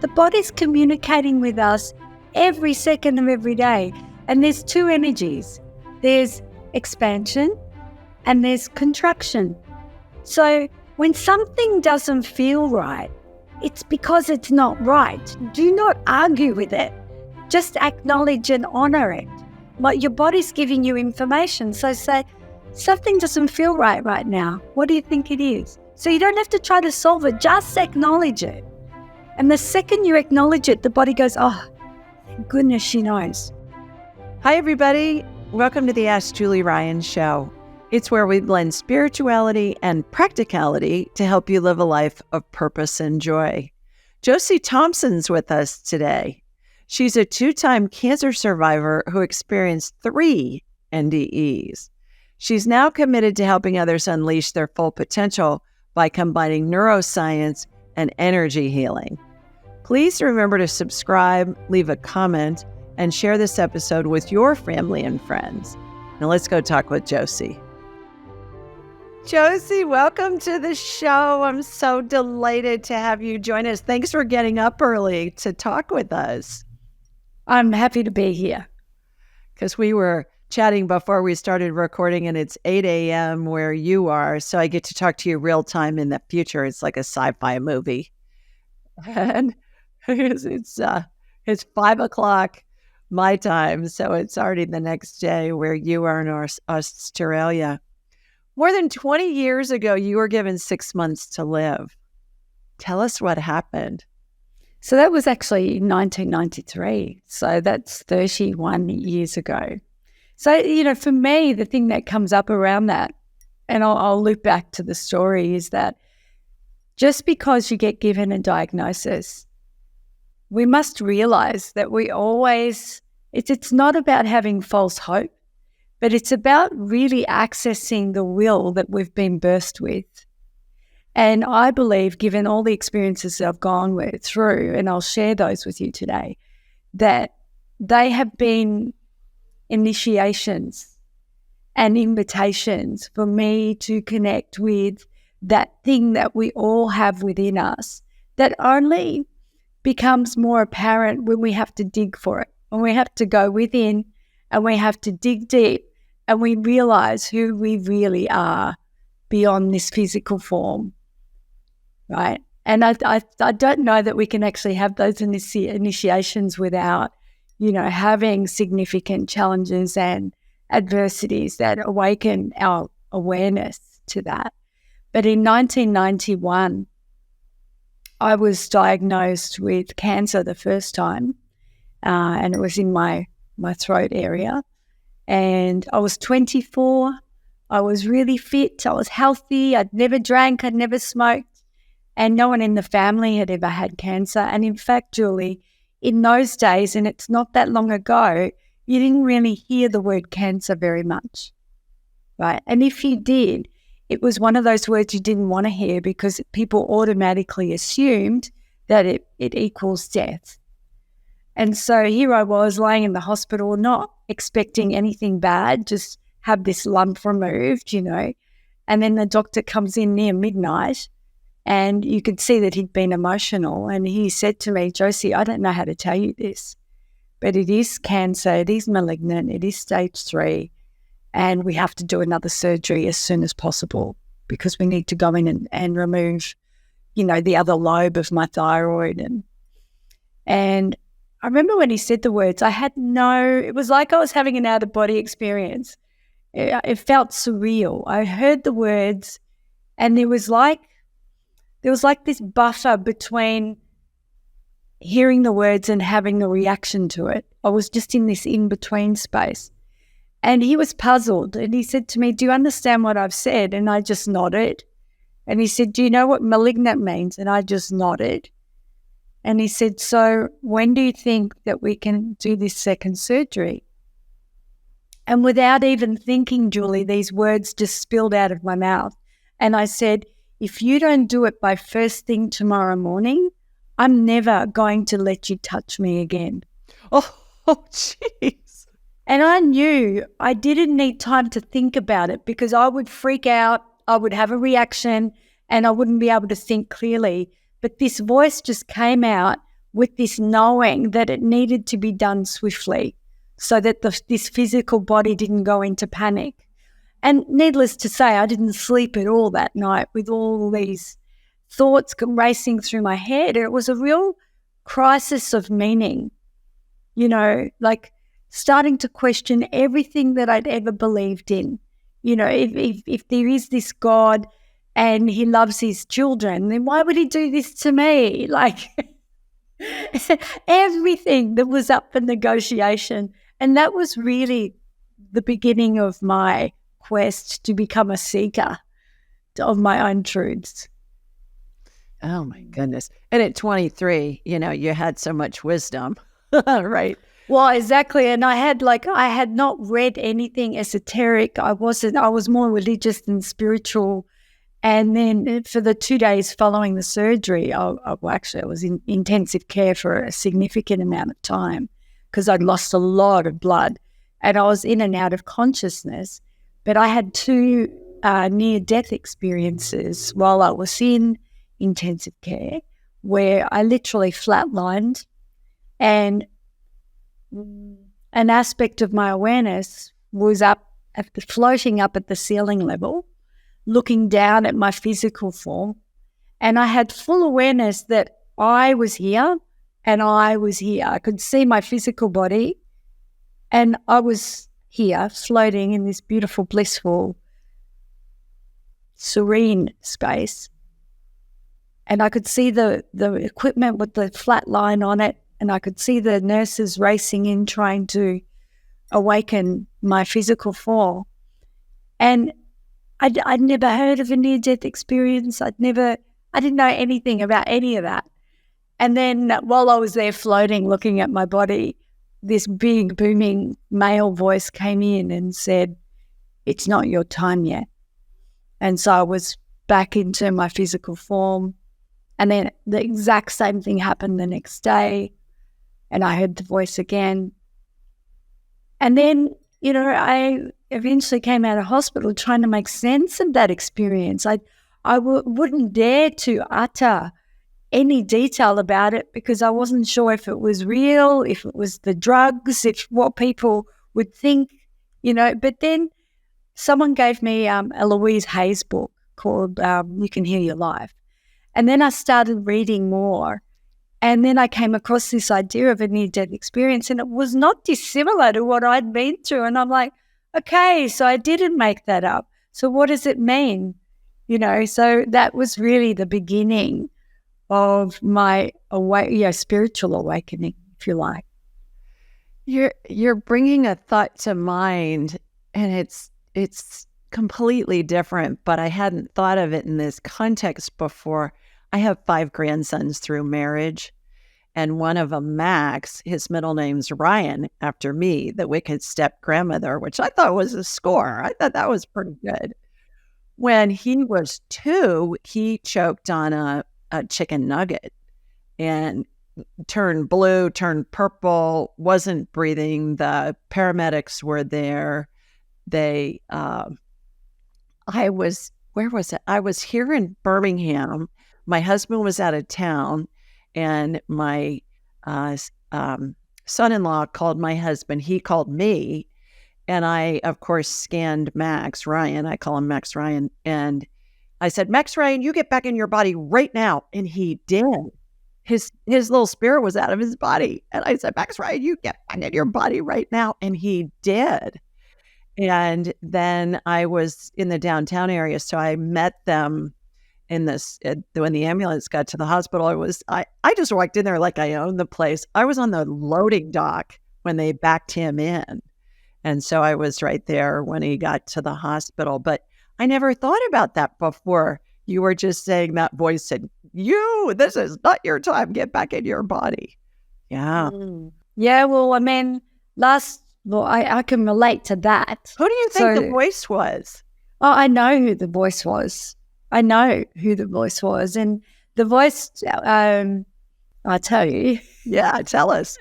The body's communicating with us every second of every day. And there's two energies. There's expansion and there's contraction. So when something doesn't feel right, it's because it's not right. Do not argue with it. Just acknowledge and honor it. But your body's giving you information. So say, something doesn't feel right now. What do you think it is? So you don't have to try to solve it. Just acknowledge it. And the second you acknowledge it, the body goes, oh, thank goodness she knows. Hi, everybody. Welcome to the Ask Julie Ryan Show. It's where we blend spirituality and practicality to help you live a life of purpose and joy. Josie Thompson's with us today. She's a 2-time cancer survivor who experienced 3 NDEs. She's now committed to helping others unleash their full potential by combining neuroscience and energy healing. Please remember to subscribe, leave a comment, and share this episode with your family and friends. Now let's go talk with Josie. Josie, welcome to the show. I'm so delighted to have you join us. Thanks for getting up early to talk with us. I'm happy to be here. Because we were chatting before we started recording, and it's 8 a.m. where you are, so I get to talk to you real time in the future. It's like a sci-fi movie. And it's 5 o'clock my time, so it's already the next day where you are in Australia. More than 20 years ago, you were given 6 months to live. Tell us what happened. So that was actually in 1993. So that's 31 years ago. So, for me, the thing that comes up around that, and I'll loop back to the story, is that just because you get given a diagnosis, we must realize that we always, it's not about having false hope, but it's about really accessing the will that we've been birthed with. And I believe, given all the experiences that I've gone through, and I'll share those with you today, that they have been initiations and invitations for me to connect with that thing that we all have within us that only becomes more apparent when we have to dig for it, when we have to go within and we have to dig deep and we realize who we really are beyond this physical form, right? And I don't know that we can actually have those initiations without, having significant challenges and adversities that awaken our awareness to that. But in 1991, I was diagnosed with cancer the first time, and it was in my throat area. And I was 24. I was really fit. I was healthy. I'd never drank. I'd never smoked. And no one in the family had ever had cancer. And in fact, Julie, in those days, and it's not that long ago, you didn't really hear the word cancer very much, right? And if you did, it was one of those words you didn't want to hear because people automatically assumed that it equals death. And so here I was lying in the hospital, not expecting anything bad, just have this lump removed, and then the doctor comes in near midnight and you could see that he'd been emotional. And he said to me, Josie, I don't know how to tell you this, but it is cancer, it is malignant, it is stage 3, and we have to do another surgery as soon as possible because we need to go in and remove, the other lobe of my thyroid. And I remember when he said the words, it was like I was having an out-of-body experience. It felt surreal. I heard the words and there was like this buffer between hearing the words and having a reaction to it. I was just in this in-between space. And he was puzzled and he said to me, do you understand what I've said? And I just nodded. And he said, do you know what malignant means? And I just nodded. And he said, so when do you think that we can do this second surgery? And without even thinking, Julie, these words just spilled out of my mouth. And I said, if you don't do it by first thing tomorrow morning, I'm never going to let you touch me again. Oh, jeez. And I knew I didn't need time to think about it because I would freak out, I would have a reaction, and I wouldn't be able to think clearly. But this voice just came out with this knowing that it needed to be done swiftly so that this physical body didn't go into panic. And needless to say, I didn't sleep at all that night with all these thoughts racing through my head. It was a real crisis of meaning, like starting to question everything that I'd ever believed in. If there is this God and he loves his children, then why would he do this to me? Like everything that was up for negotiation. And that was really the beginning of my quest to become a seeker of my own truths. Oh my goodness. And at 23, you had so much wisdom, right? Well, exactly. And I had not read anything esoteric. I was more religious than spiritual. And then for the 2 days following the surgery, I was in intensive care for a significant amount of time because I'd lost a lot of blood and I was in and out of consciousness. But I had 2 near-death experiences while I was in intensive care where I literally flatlined, and an aspect of my awareness was floating up at the ceiling level, looking down at my physical form. And I had full awareness that I was here and I was here. I could see my physical body and I was here floating in this beautiful, blissful, serene space. And I could see the equipment with the flat line on it, and I could see the nurses racing in trying to awaken my physical form. And I'd never heard of a near-death experience. I didn't know anything about any of that. And then while I was there floating, looking at my body, this big, booming male voice came in and said, "It's not your time yet." And so I was back into my physical form. And then the exact same thing happened the next day. And I heard the voice again. And then, I eventually came out of hospital trying to make sense of that experience. I wouldn't dare to utter any detail about it because I wasn't sure if it was real, if it was the drugs, if what people would think, But then someone gave me a Louise Hay's book called You Can Heal Your Life. And then I started reading more. And then I came across this idea of a near-death experience, and it was not dissimilar to what I'd been through. And I'm like, okay, so I didn't make that up. So what does it mean? So that was really the beginning of my spiritual awakening, if you like. You're bringing a thought to mind, and it's completely different, but I hadn't thought of it in this context before. I have 5 grandsons through marriage, and one of them, Max, his middle name's Ryan, after me, the wicked step-grandmother, which I thought was a score. I thought that was pretty good. When he was 2, he choked on a chicken nugget and turned blue, turned purple, wasn't breathing. The paramedics were there. Where was it? I was here in Birmingham. My husband was out of town, and my son-in-law called my husband. He called me, and I, of course, scanned Max Ryan. I call him Max Ryan. And I said, "Max Ryan, you get back in your body right now." And he did. His little spirit was out of his body. And I said, "Max Ryan, you get back in your body right now." And he did. And then I was in the downtown area, so I met them when the ambulance got to the hospital. I just walked in there like I owned the place. I was on the loading dock when they backed him in. And so I was right there when he got to the hospital. But I never thought about that before. You were just saying that voice said, this is not your time. Get back in your body. Yeah. Yeah, well, I mean, I can relate to that. Who do you think the voice was? Oh, I know who the voice was. And the voice, I'll tell you. Yeah, tell us.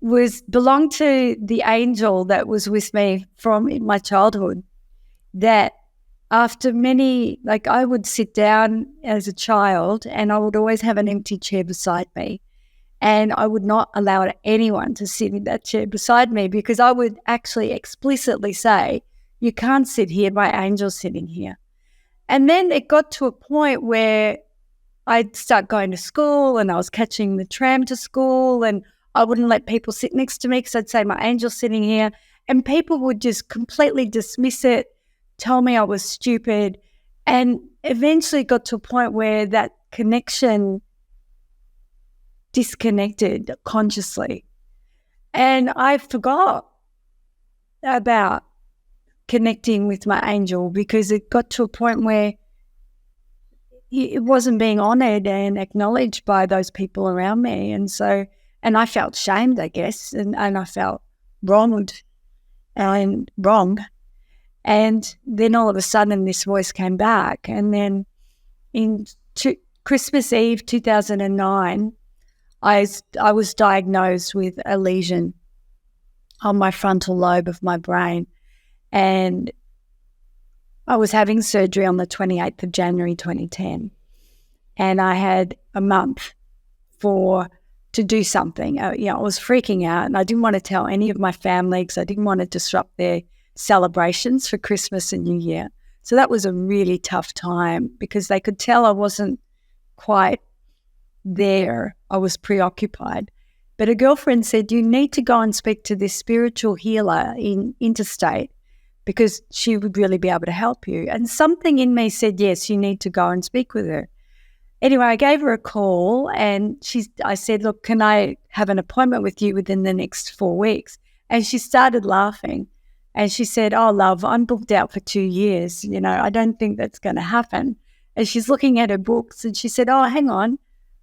Belonged to the angel that was with me from my childhood. That after I would sit down as a child and I would always have an empty chair beside me. And I would not allow anyone to sit in that chair beside me, because I would actually explicitly say, you can't sit here, my angel's sitting here. And then it got to a point where I'd start going to school, and I was catching the tram to school, and I wouldn't let people sit next to me because I'd say, my angel's sitting here. And people would just completely dismiss it, tell me I was stupid. And eventually got to a point where that connection disconnected consciously. And I forgot about connecting with my angel, because it got to a point where it wasn't being honored and acknowledged by those people around me. And I felt shamed, I guess, and I felt wronged and wrong. And then all of a sudden this voice came back. And then in Christmas Eve 2009, I was diagnosed with a lesion on my frontal lobe of my brain. And I was having surgery on the 28th of January 2010. And I had a month to do something. I was freaking out, and I didn't want to tell any of my family because I didn't want to disrupt their celebrations for Christmas and New Year. So that was a really tough time, because they could tell I wasn't quite there. I was preoccupied. But a girlfriend said, you need to go and speak to this spiritual healer in interstate, because she would really be able to help you. And something in me said, yes, you need to go and speak with her. Anyway, I gave her a call, and I said, look, can I have an appointment with you within the next 4 weeks? And she started laughing. And she said, oh, love, I'm booked out for 2 years. I don't think that's going to happen. And she's looking at her books, and she said, oh, hang on,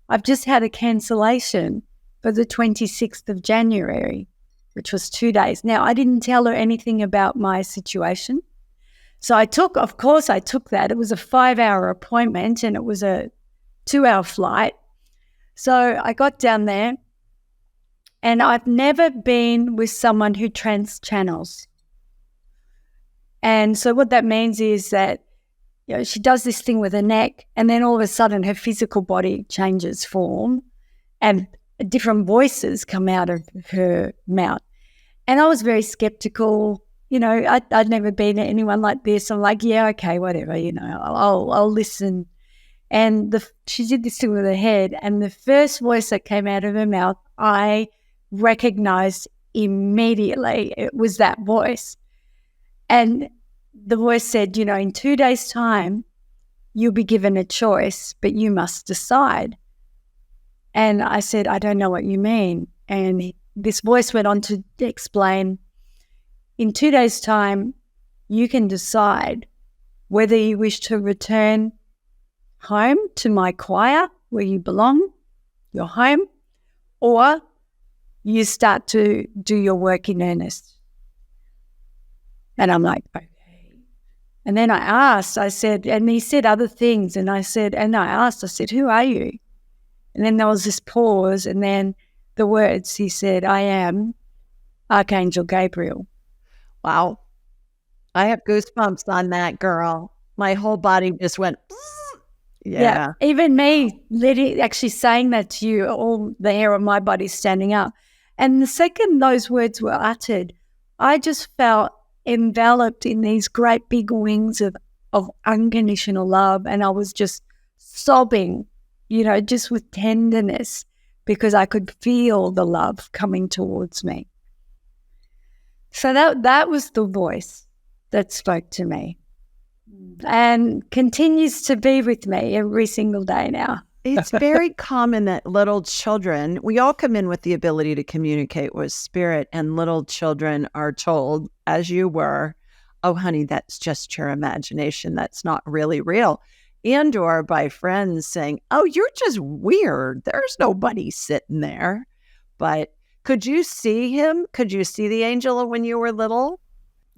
I've just had a cancellation for the 26th of January, which was 2 days. Now, I didn't tell her anything about my situation. So I took that. It was a 5-hour appointment, and it was a 2-hour flight. So I got down there, and I've never been with someone who trans-channels. And so what that means is that she does this thing with her neck, and then all of a sudden her physical body changes form and different voices come out of her mouth. And I was very skeptical. I'd never been to anyone like this. I'm like, yeah, okay, whatever, I'll listen. And she did this thing with her head, and the first voice that came out of her mouth, I recognized immediately it was that voice. And the voice said, in 2 days' time, you'll be given a choice, but you must decide. And I said, I don't know what you mean. And this voice went on to explain, in 2 days' time, you can decide whether you wish to return home to my choir where you belong, your home, or you start to do your work in earnest. And I'm like, okay. And then I said, and he said other things, and I said, who are you? And then there was this pause, and then the words, he said, I am Archangel Gabriel. Wow. I have goosebumps on that, girl. My whole body just went, yeah. Even me actually saying that to you, all the hair on my body standing up. And the second those words were uttered, I just felt enveloped in these great big wings of unconditional love. And I was just sobbing, just with tenderness, because I could feel the love coming towards me. So that was the voice that spoke to me and continues to be with me every single day now. It's very common that little children, we all come in with the ability to communicate with spirit, and little children are told, as you were, oh, honey, that's just your imagination. That's not really real. And or by friends saying, oh, you're just weird. There's nobody sitting there. But could you see him? Could you see the angel when you were little?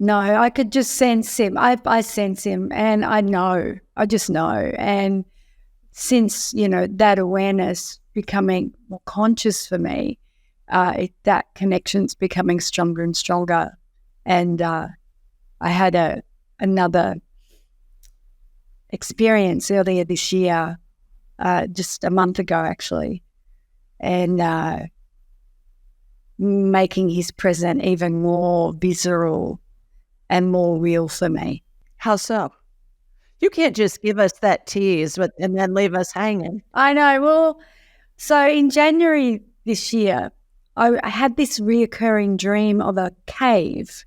No, I could just sense him. I sense him, and I just know. And since, that awareness becoming more conscious for me, that connection's becoming stronger and stronger. And I had another experience earlier this year, just a month ago actually, and making his presence even more visceral and more real for me. How so? You can't just give us that tease and then leave us hanging. I know. Well, so in January this year, I had this reoccurring dream of a cave.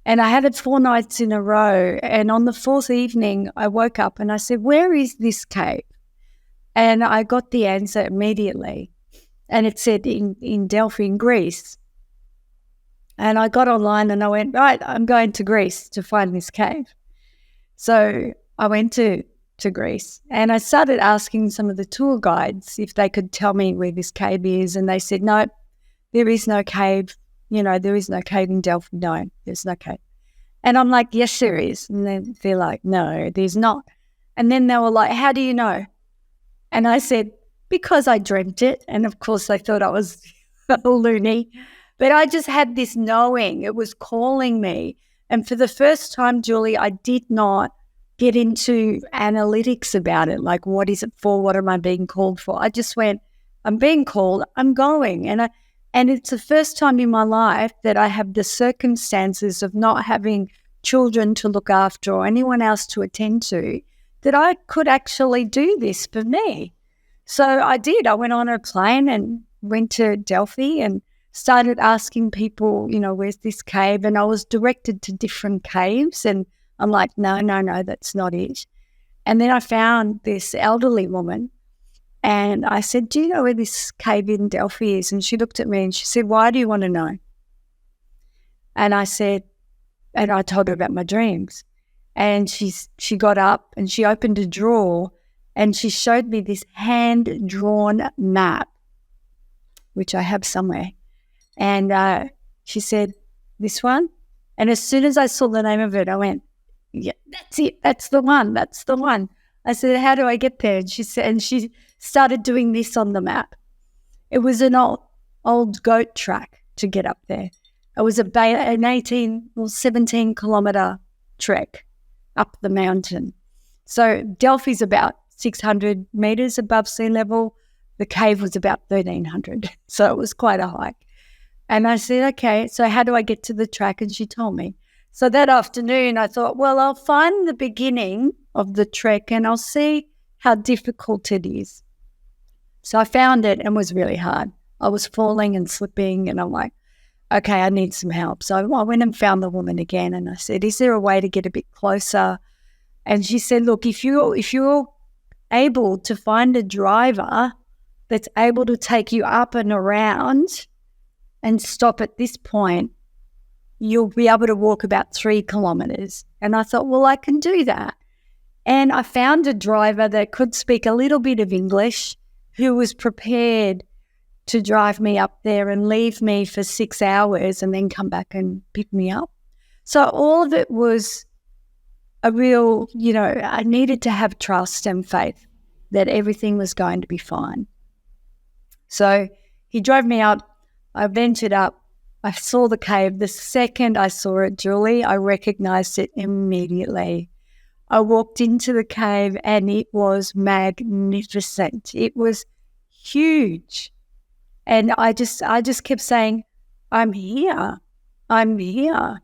And I had it 4 nights in a row. And on the 4th evening, I woke up and I said, where is this cave? And I got the answer immediately. And it said in Delphi, in Greece. And I got online and I went, right, I'm going to Greece to find this cave. So I went to Greece and I started asking some of the tour guides if they could tell me where this cave is. And they said, no, there is no cave. There is no cave in Delphi. No, there's no cave. And I'm like, yes, there is. And then they're like, no, there's not. And then they were like, how do you know? And I said, because I dreamt it. And of course, they thought I was loony. But I just had this knowing. It was calling me. And for the first time, Julie, I did not get into analytics about it. Like, what is it for? What am I being called for? I just went, I'm being called, I'm going. And it's the first time in my life that I have the circumstances of not having children to look after or anyone else to attend to, that I could actually do this for me. So I did. I went on a plane and went to Delphi and started asking people, where's this cave? And I was directed to different caves. And I'm like, no, that's not it. And then I found this elderly woman. And I said, do you know where this cave in Delphi is? And she looked at me and she said, why do you want to know? And I said, and I told her about my dreams. And she got up and she opened a drawer and she showed me this hand-drawn map, which I have somewhere. And she said, this one? And as soon as I saw the name of it, I went, yeah, that's it. That's the one. That's the one. I said, how do I get there? And she said, and she started doing this on the map. It was an old goat track to get up there. It was an 18 or 17 kilometre trek up the mountain. So Delphi's about 600 metres above sea level. The cave was about 1,300. So it was quite a hike. And I said, okay, so how do I get to the track? And she told me. So that afternoon I thought, well, I'll find the beginning of the trek and I'll see how difficult it is. So I found it and it was really hard. I was falling and slipping and I'm like, okay, I need some help. So I went and found the woman again and I said, is there a way to get a bit closer? And she said, look, if you're able to find a driver that's able to take you up and around and stop at this point, you'll be able to walk about 3 kilometres. And I thought, well, I can do that. And I found a driver that could speak a little bit of English who was prepared to drive me up there and leave me for 6 hours and then come back and pick me up. So all of it was a real, I needed to have trust and faith that everything was going to be fine. So he drove me up. I ventured up. I saw the cave. The second I saw it, Julie, I recognized it immediately. I walked into the cave and it was magnificent. It was huge. And I just kept saying, I'm here. I'm here.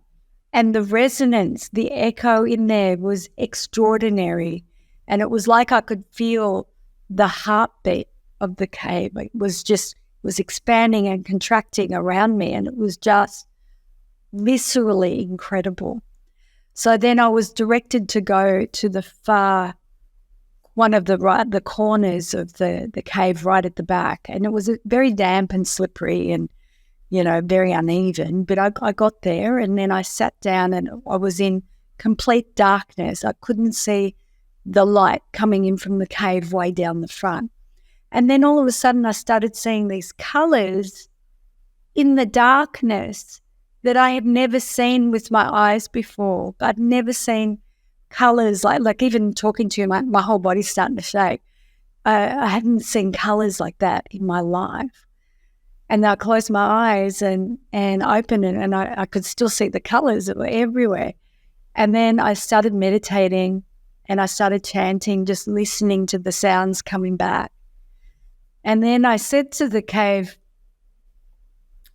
And the resonance, the echo in there was extraordinary. And it was like I could feel the heartbeat of the cave. It was expanding and contracting around me, and it was just viscerally incredible. So then I was directed to go to the far, one of the corners of the cave right at the back, and it was very damp and slippery and, very uneven. But I got there and then I sat down and I was in complete darkness. I couldn't see the light coming in from the cave way down the front. And then all of a sudden I started seeing these colours in the darkness that I had never seen with my eyes before. I'd never seen colours like even talking to you, my whole body's starting to shake. I hadn't seen colours like that in my life. And I closed my eyes and opened it and I could still see the colours that were everywhere. And then I started meditating and I started chanting, just listening to the sounds coming back. And then I said to the cave,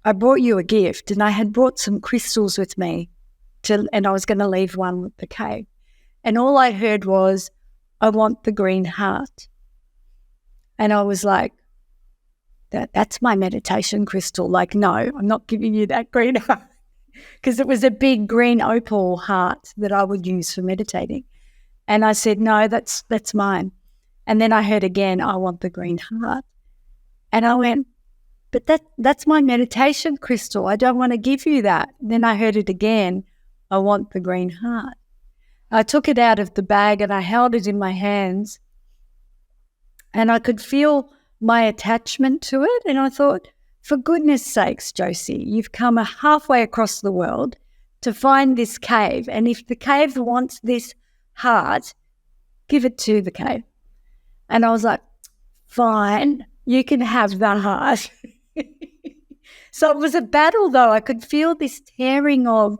I brought you a gift, and I had brought some crystals with me and I was going to leave one with the cave. And all I heard was, I want the green heart. And I was like, that's my meditation crystal. Like, no, I'm not giving you that green heart, because it was a big green opal heart that I would use for meditating. And I said, no, that's mine. And then I heard again, I want the green heart. And I went, but that's my meditation crystal. I don't want to give you that. Then I heard it again, I want the green heart. I took it out of the bag and I held it in my hands, and I could feel my attachment to it. And I thought, for goodness sakes, Josie, you've come halfway across the world to find this cave. And if the cave wants this heart, give it to the cave. And I was like, fine, you can have the heart. So it was a battle, though. I could feel this tearing of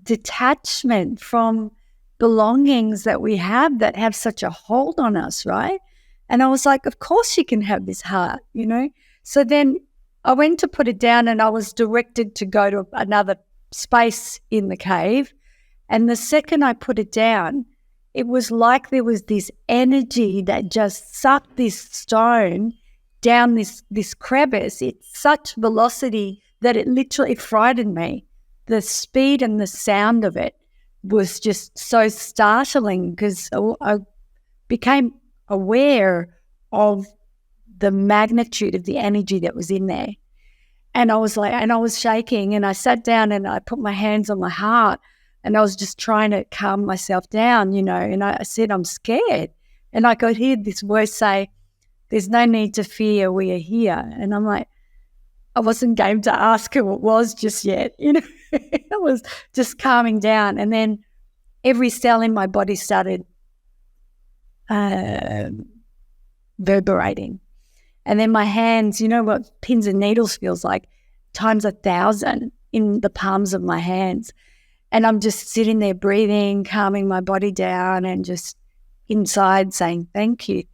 detachment from belongings that we have that have such a hold on us, right? And I was like, of course you can have this heart, you know? So then I went to put it down, and I was directed to go to another space in the cave. And the second I put it down, it was like there was this energy that just sucked this stone down this crevice. It's such velocity that it literally frightened me. The speed and the sound of it was just so startling, because I became aware of the magnitude of the energy that was in there. And I was like, and I was shaking, and I sat down and I put my hands on my heart, and I was just trying to calm myself down, you know, and I said, I'm scared. And I could hear this voice say, there's no need to fear, we are here. And I'm like, I wasn't game to ask who it was just yet, you know. I was just calming down. And then every cell in my body started vibrating. And then my hands, you know what pins and needles feels like, times 1,000 in the palms of my hands. And I'm just sitting there breathing, calming my body down, and just inside saying, thank you,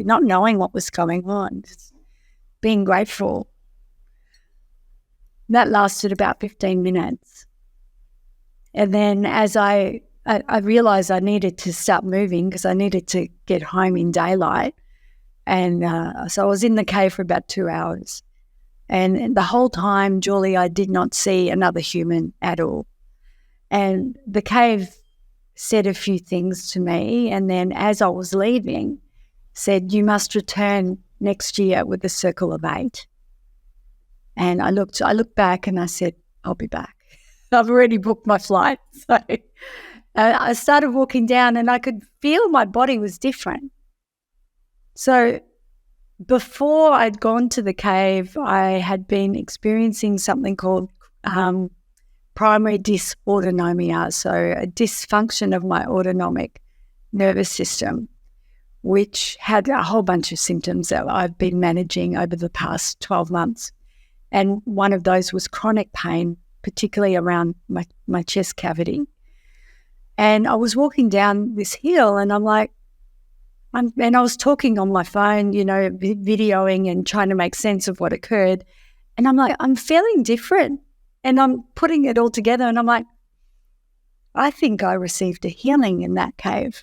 not knowing what was going on, just being grateful. That lasted about 15 minutes. And then as I realized I needed to start moving, because I needed to get home in daylight. And so I was in the cave for about 2 hours. And the whole time, Julie, I did not see another human at all. And the cave said a few things to me. And then as I was leaving, said, you must return next year with the circle of 8. And I looked back and I said, I'll be back. I've already booked my flight. So I started walking down, and I could feel my body was different. So before I'd gone to the cave, I had been experiencing something called primary dysautonomia, so a dysfunction of my autonomic nervous system, which had a whole bunch of symptoms that I've been managing over the past 12 months. And one of those was chronic pain, particularly around my chest cavity. And I was walking down this hill, and I'm like, and I was talking on my phone, you know, videoing and trying to make sense of what occurred. And I'm like, I'm feeling different. And I'm putting it all together, and I'm like, I think I received a healing in that cave.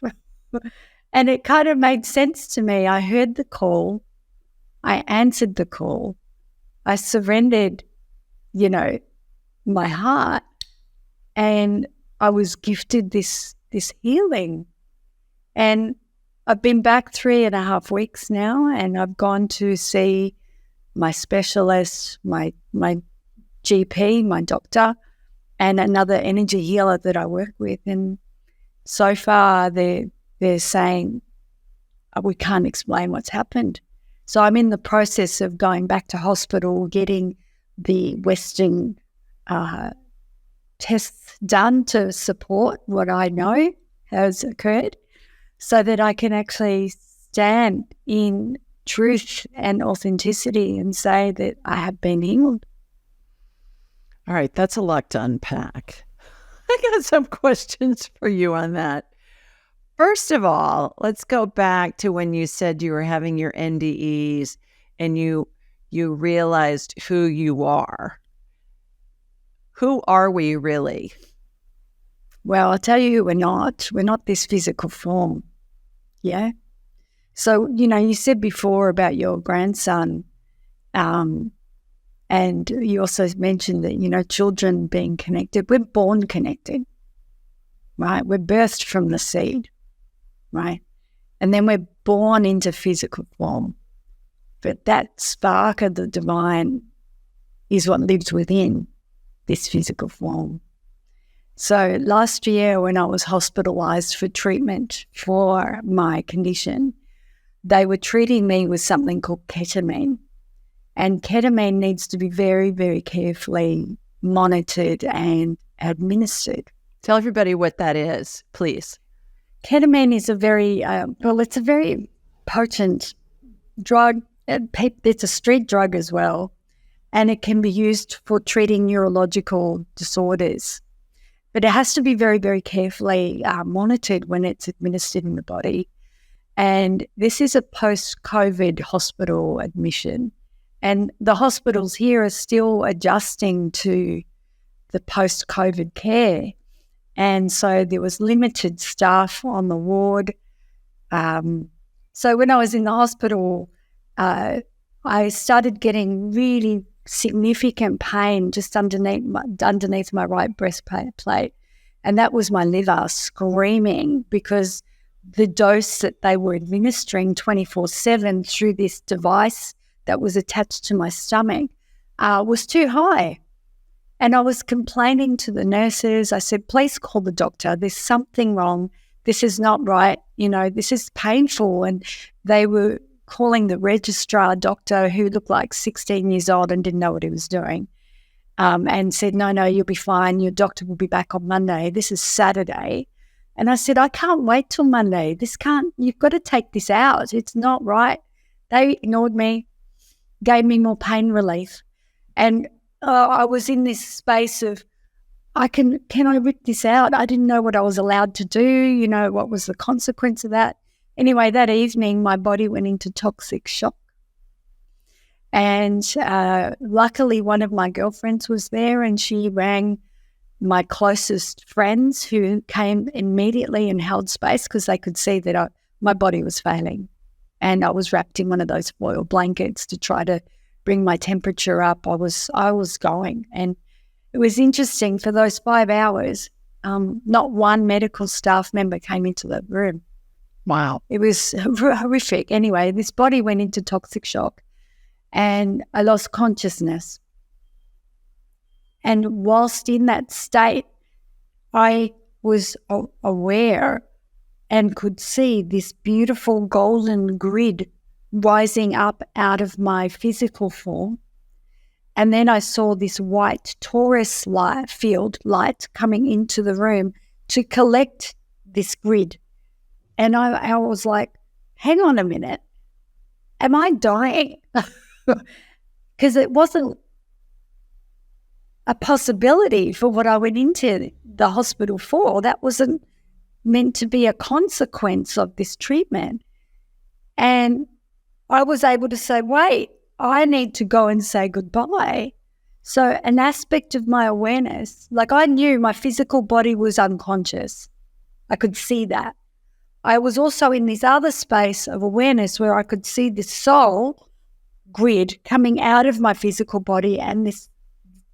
And it kind of made sense to me. I heard the call. I answered the call. I surrendered, you know, my heart, and I was gifted this healing. And I've been back 3.5 weeks now, and I've gone to see my specialist, my GP, my doctor, and another energy healer that I work with. And so far they're saying, we can't explain what's happened. So I'm in the process of going back to hospital, getting the Western tests done to support what I know has occurred, so that I can actually stand in truth and authenticity and say that I have been healed. All right, that's a lot to unpack. I got some questions for you on that. First of all, let's go back to when you said you were having your NDEs and you realized who you are. Who are we really? Well, I'll tell you, we're not. We're not this physical form. Yeah. So, you said before about your grandson, and you also mentioned that, children being connected. We're born connected, right? We're birthed from the seed, right? And then we're born into physical form. But that spark of the divine is what lives within this physical form. So last year when I was hospitalized for treatment for my condition, they were treating me with something called ketamine. And ketamine needs to be very, very carefully monitored and administered. Tell everybody what that is, please. Ketamine is it's a very potent drug. It's a street drug as well, and it can be used for treating neurological disorders. But it has to be very, very carefully monitored when it's administered in the body. And this is a post-COVID hospital admission. And the hospitals here are still adjusting to the post-COVID care. And so there was limited staff on the ward. So when I was in the hospital, I started getting really significant pain just underneath my right breastplate. And that was my liver screaming because the dose that they were administering 24/7 through this device that was attached to my stomach was too high. And I was complaining to the nurses. I said, please call the doctor. There's something wrong. This is not right. This is painful. And they were calling the registrar doctor, who looked like 16 years old and didn't know what he was doing, and said, no, you'll be fine. Your doctor will be back on Monday. This is Saturday. And I said, I can't wait till Monday. You've got to take this out. It's not right. They ignored me, gave me more pain relief. And I was in this space of, can I rip this out? I didn't know what I was allowed to do, what was the consequence of that. Anyway, that evening, my body went into toxic shock. And luckily, one of my girlfriends was there, and she rang my closest friends, who came immediately and held space because they could see that my body was failing. And I was wrapped in one of those foil blankets to try to bring my temperature up. I was going. And it was interesting, for those 5 hours, not one medical staff member came into the room. Wow. It was horrific. Anyway, this body went into toxic shock and I lost consciousness. And whilst in that state, I was aware and could see this beautiful golden grid rising up out of my physical form. And then I saw this white torus field light coming into the room to collect this grid. And I was like, hang on a minute, am I dying? Because it wasn't a possibility for what I went into the hospital for. That wasn't meant to be a consequence of this treatment. And I was able to say, wait, I need to go and say goodbye. So an aspect of my awareness, like I knew my physical body was unconscious. I could see that. I was also in this other space of awareness where I could see the soul grid coming out of my physical body and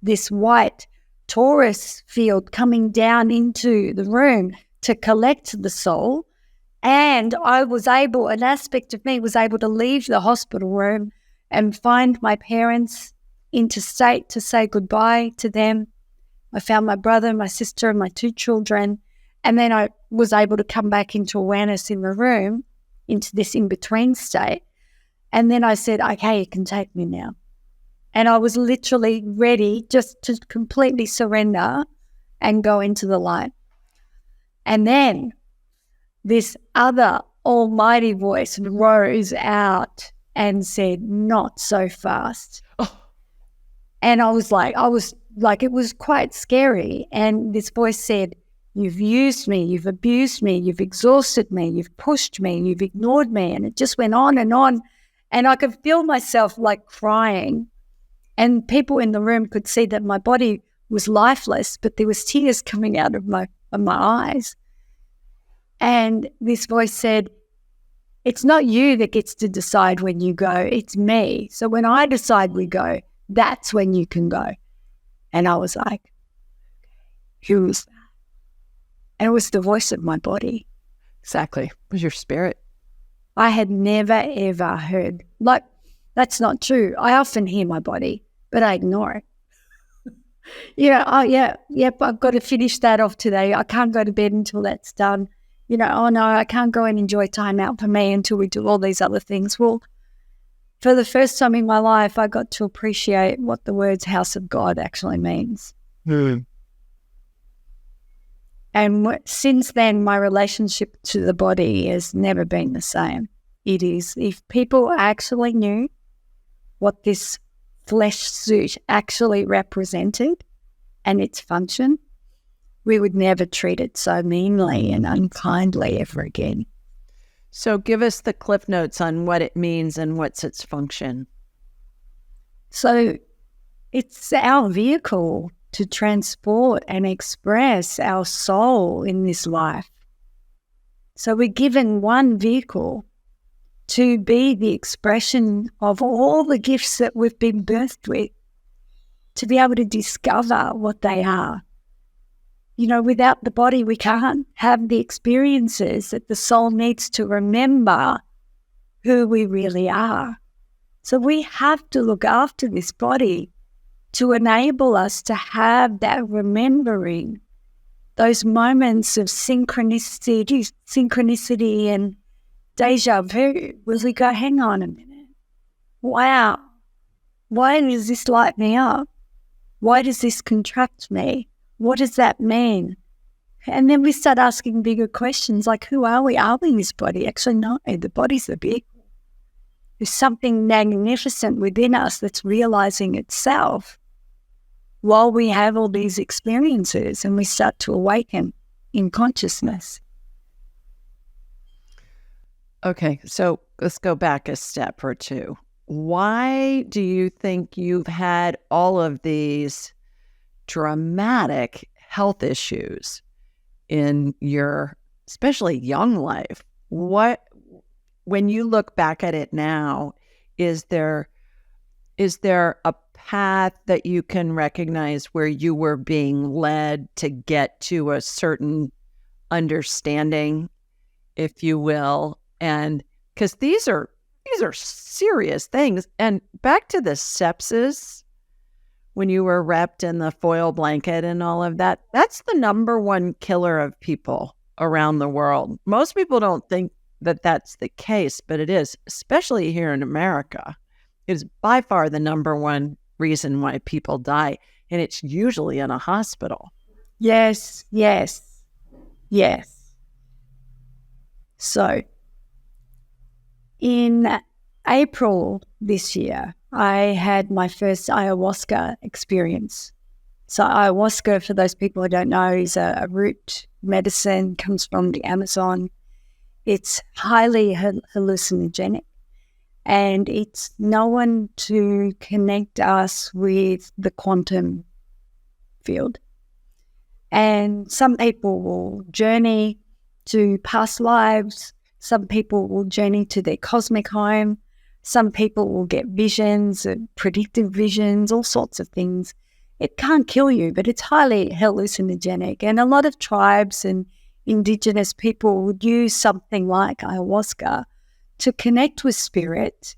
this white torus field coming down into the room to collect the soul. And an aspect of me was able to leave the hospital room and find my parents interstate to say goodbye to them. I found my brother, my sister, and my 2 children. And then I was able to come back into awareness in the room, into this in-between state. And then I said, okay, you can take me now. And I was literally ready just to completely surrender and go into the light. And then this other almighty voice rose out and said, not so fast. Oh. And it was quite scary. And this voice said, you've used me, you've abused me, you've exhausted me, you've pushed me, you've ignored me. And it just went on. And I could feel myself like crying. And people in the room could see that my body was lifeless, but there was tears coming out of my eyes. And this voice said, it's not you that gets to decide when you go, it's me. So when I decide we go, that's when you can go. And I was like, who was that? And it was the voice of my body. Exactly. It was your spirit. I had never, ever heard, like, that's not true. I often hear my body, but I ignore it. I've got to finish that off today. I can't go to bed until that's done. Oh no, I can't go and enjoy time out for me until we do all these other things. Well, for the first time in my life, I got to appreciate what the words house of God actually means. Mm. And since then, my relationship to the body has never been the same. It is, if people actually knew what this flesh suit actually represented and its function, we would never treat it so meanly and unkindly ever again. So give us the cliff notes on what it means and what's its function. So it's our vehicle to transport and express our soul in this life. So we're given one vehicle to be the expression of all the gifts that we've been birthed with, to be able to discover what they are. Without the body, we can't have the experiences that the soul needs to remember who we really are. So we have to look after this body to enable us to have that remembering, those moments of synchronicity and deja vu, where we go, hang on a minute. Wow. Why does this light me up? Why does this contract me? What does that mean? And then we start asking bigger questions like, who are we? Are we this body? Actually, no, the body's the vehicle. There's something magnificent within us that's realizing itself while we have all these experiences and we start to awaken in consciousness. Okay, so let's go back a step or two. Why do you think you've had all of these dramatic health issues in your, especially young life? When you look back at it now, is there a path that you can recognize where you were being led to get to a certain understanding, if you will? And because these are serious things. And back to the sepsis, when you were wrapped in the foil blanket and all of that, that's the number one killer of people around the world. Most people don't think that that's the case, but it is, especially here in America. It is by far the number one reason why people die, and it's usually in a hospital. Yes. So, in April this year, I had my first ayahuasca experience. So ayahuasca, for those people who don't know, is a root medicine, comes from the Amazon. It's highly hallucinogenic, and it's known to connect us with the quantum field. And some people will journey to past lives. Some people will journey to their cosmic home. Some people will get visions, predictive visions, all sorts of things. It can't kill you, but it's highly hallucinogenic. And a lot of tribes and indigenous people would use something like ayahuasca to connect with spirit,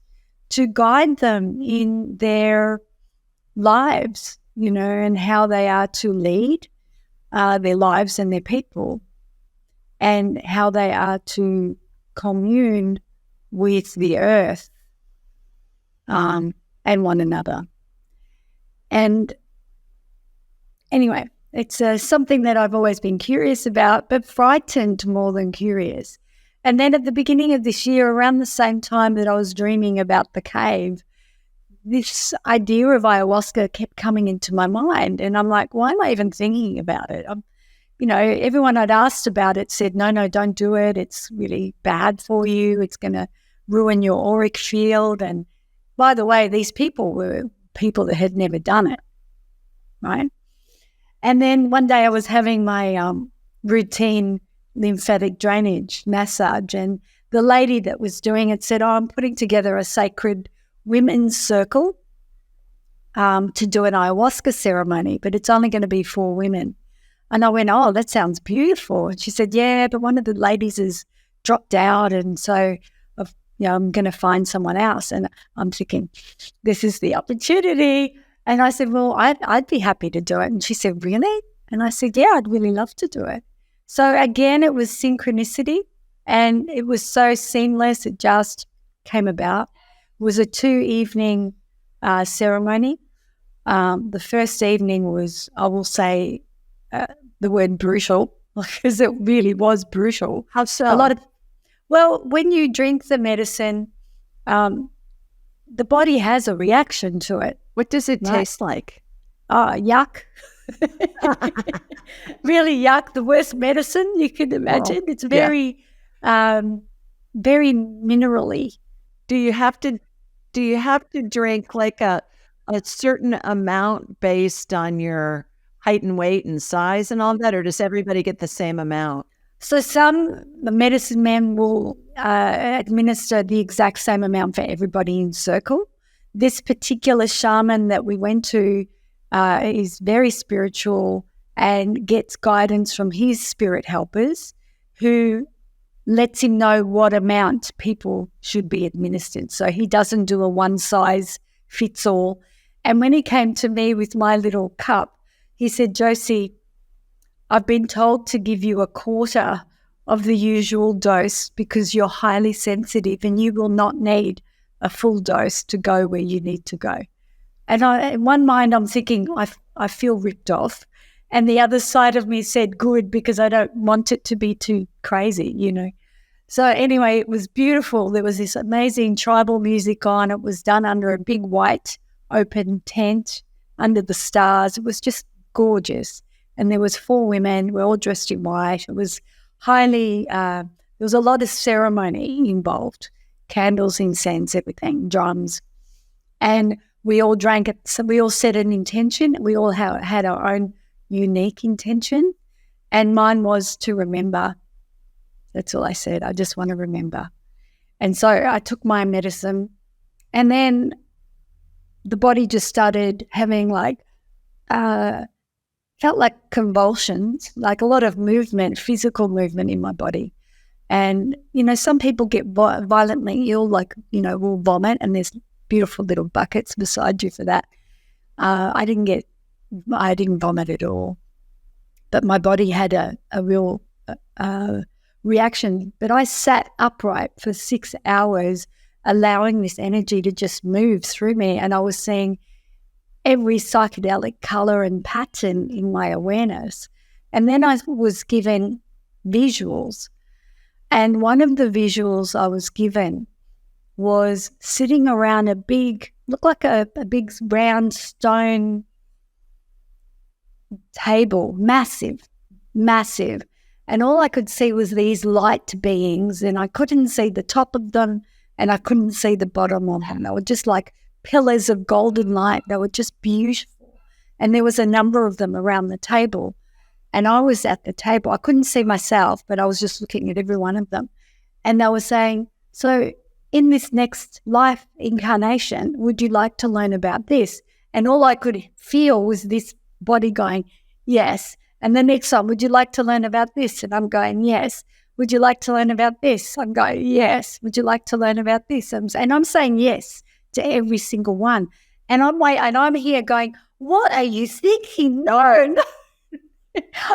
to guide them in their lives, and how they are to lead their lives and their people, and how they are to commune with the earth and one another. And anyway, it's something that I've always been curious about, but frightened more than curious. And then at the beginning of this year, around the same time that I was dreaming about the cave, this idea of ayahuasca kept coming into my mind. And I'm like, why am I even thinking about it? Everyone I'd asked about it said, no, don't do it. It's really bad for you. It's going to ruin your auric field. And by the way, these people were people that had never done it, right? And then one day I was having my routine lymphatic drainage massage, and the lady that was doing it said, I'm putting together a sacred women's circle to do an ayahuasca ceremony, but it's only going to be for women. And I went, oh, that sounds beautiful. And she said, yeah, but one of the ladies has dropped out, and so I'm going to find someone else. And I'm thinking, this is the opportunity. And I said, well, I'd be happy to do it. And she said, really? And I said, yeah, I'd really love to do it. So again, it was synchronicity, and it was so seamless. It just came about. It was a 2-evening ceremony. The first evening was, I will say, the word brutal, because it really was brutal. How so? Well, when you drink the medicine, the body has a reaction to it. What does it taste like? Yuck. Really yuck. The worst medicine you can imagine. Oh, it's very, very minerally. Do you have to drink like a certain amount based on your height and weight and size and all that, or does everybody get the same amount? So the medicine men will administer the exact same amount for everybody in circle. This particular shaman that we went to is very spiritual and gets guidance from his spirit helpers, who lets him know what amount people should be administered. So he doesn't do a one-size-fits-all. And when he came to me with my little cup, he said, Josie, I've been told to give you a quarter of the usual dose because you're highly sensitive and you will not need a full dose to go where you need to go. And in one mind, I'm thinking, I feel ripped off. And the other side of me said, good, because I don't want it to be too crazy, So anyway, it was beautiful. There was this amazing tribal music on. It was done under a big white open tent under the stars. It was just gorgeous. And there was 4 women. We're all dressed in white. It was highly, there was a lot of ceremony involved, candles, incense, everything, drums. And we all drank it. So we all set an intention. We all had our own unique intention. And mine was to remember. That's all I said. I just want to remember. And so I took my medicine, and then the body just started having felt like convulsions, like a lot of movement, physical movement in my body. And, some people get violently ill, will vomit, and there's beautiful little buckets beside you for that. I didn't vomit at all, but my body had a real reaction. But I sat upright for 6 hours, allowing this energy to just move through me, and I was seeing every psychedelic color and pattern in my awareness. And then I was given visuals. And one of the visuals I was given was sitting around looked like a big round stone table, massive. And all I could see was these light beings, and I couldn't see the top of them and I couldn't see the bottom of them. They were just like pillars of golden light. They were just beautiful. And there was a number of them around the table. And I was at the table. I couldn't see myself, but I was just looking at every one of them. And they were saying, so in this next life incarnation, would you like to learn about this? And all I could feel was this body going, yes. And the next one, would you like to learn about this? And I'm going, yes. Would you like to learn about this? I'm going, yes. Would you like to learn about this? And I'm saying yes to every single one. And I'm here going, what are you thinking? No.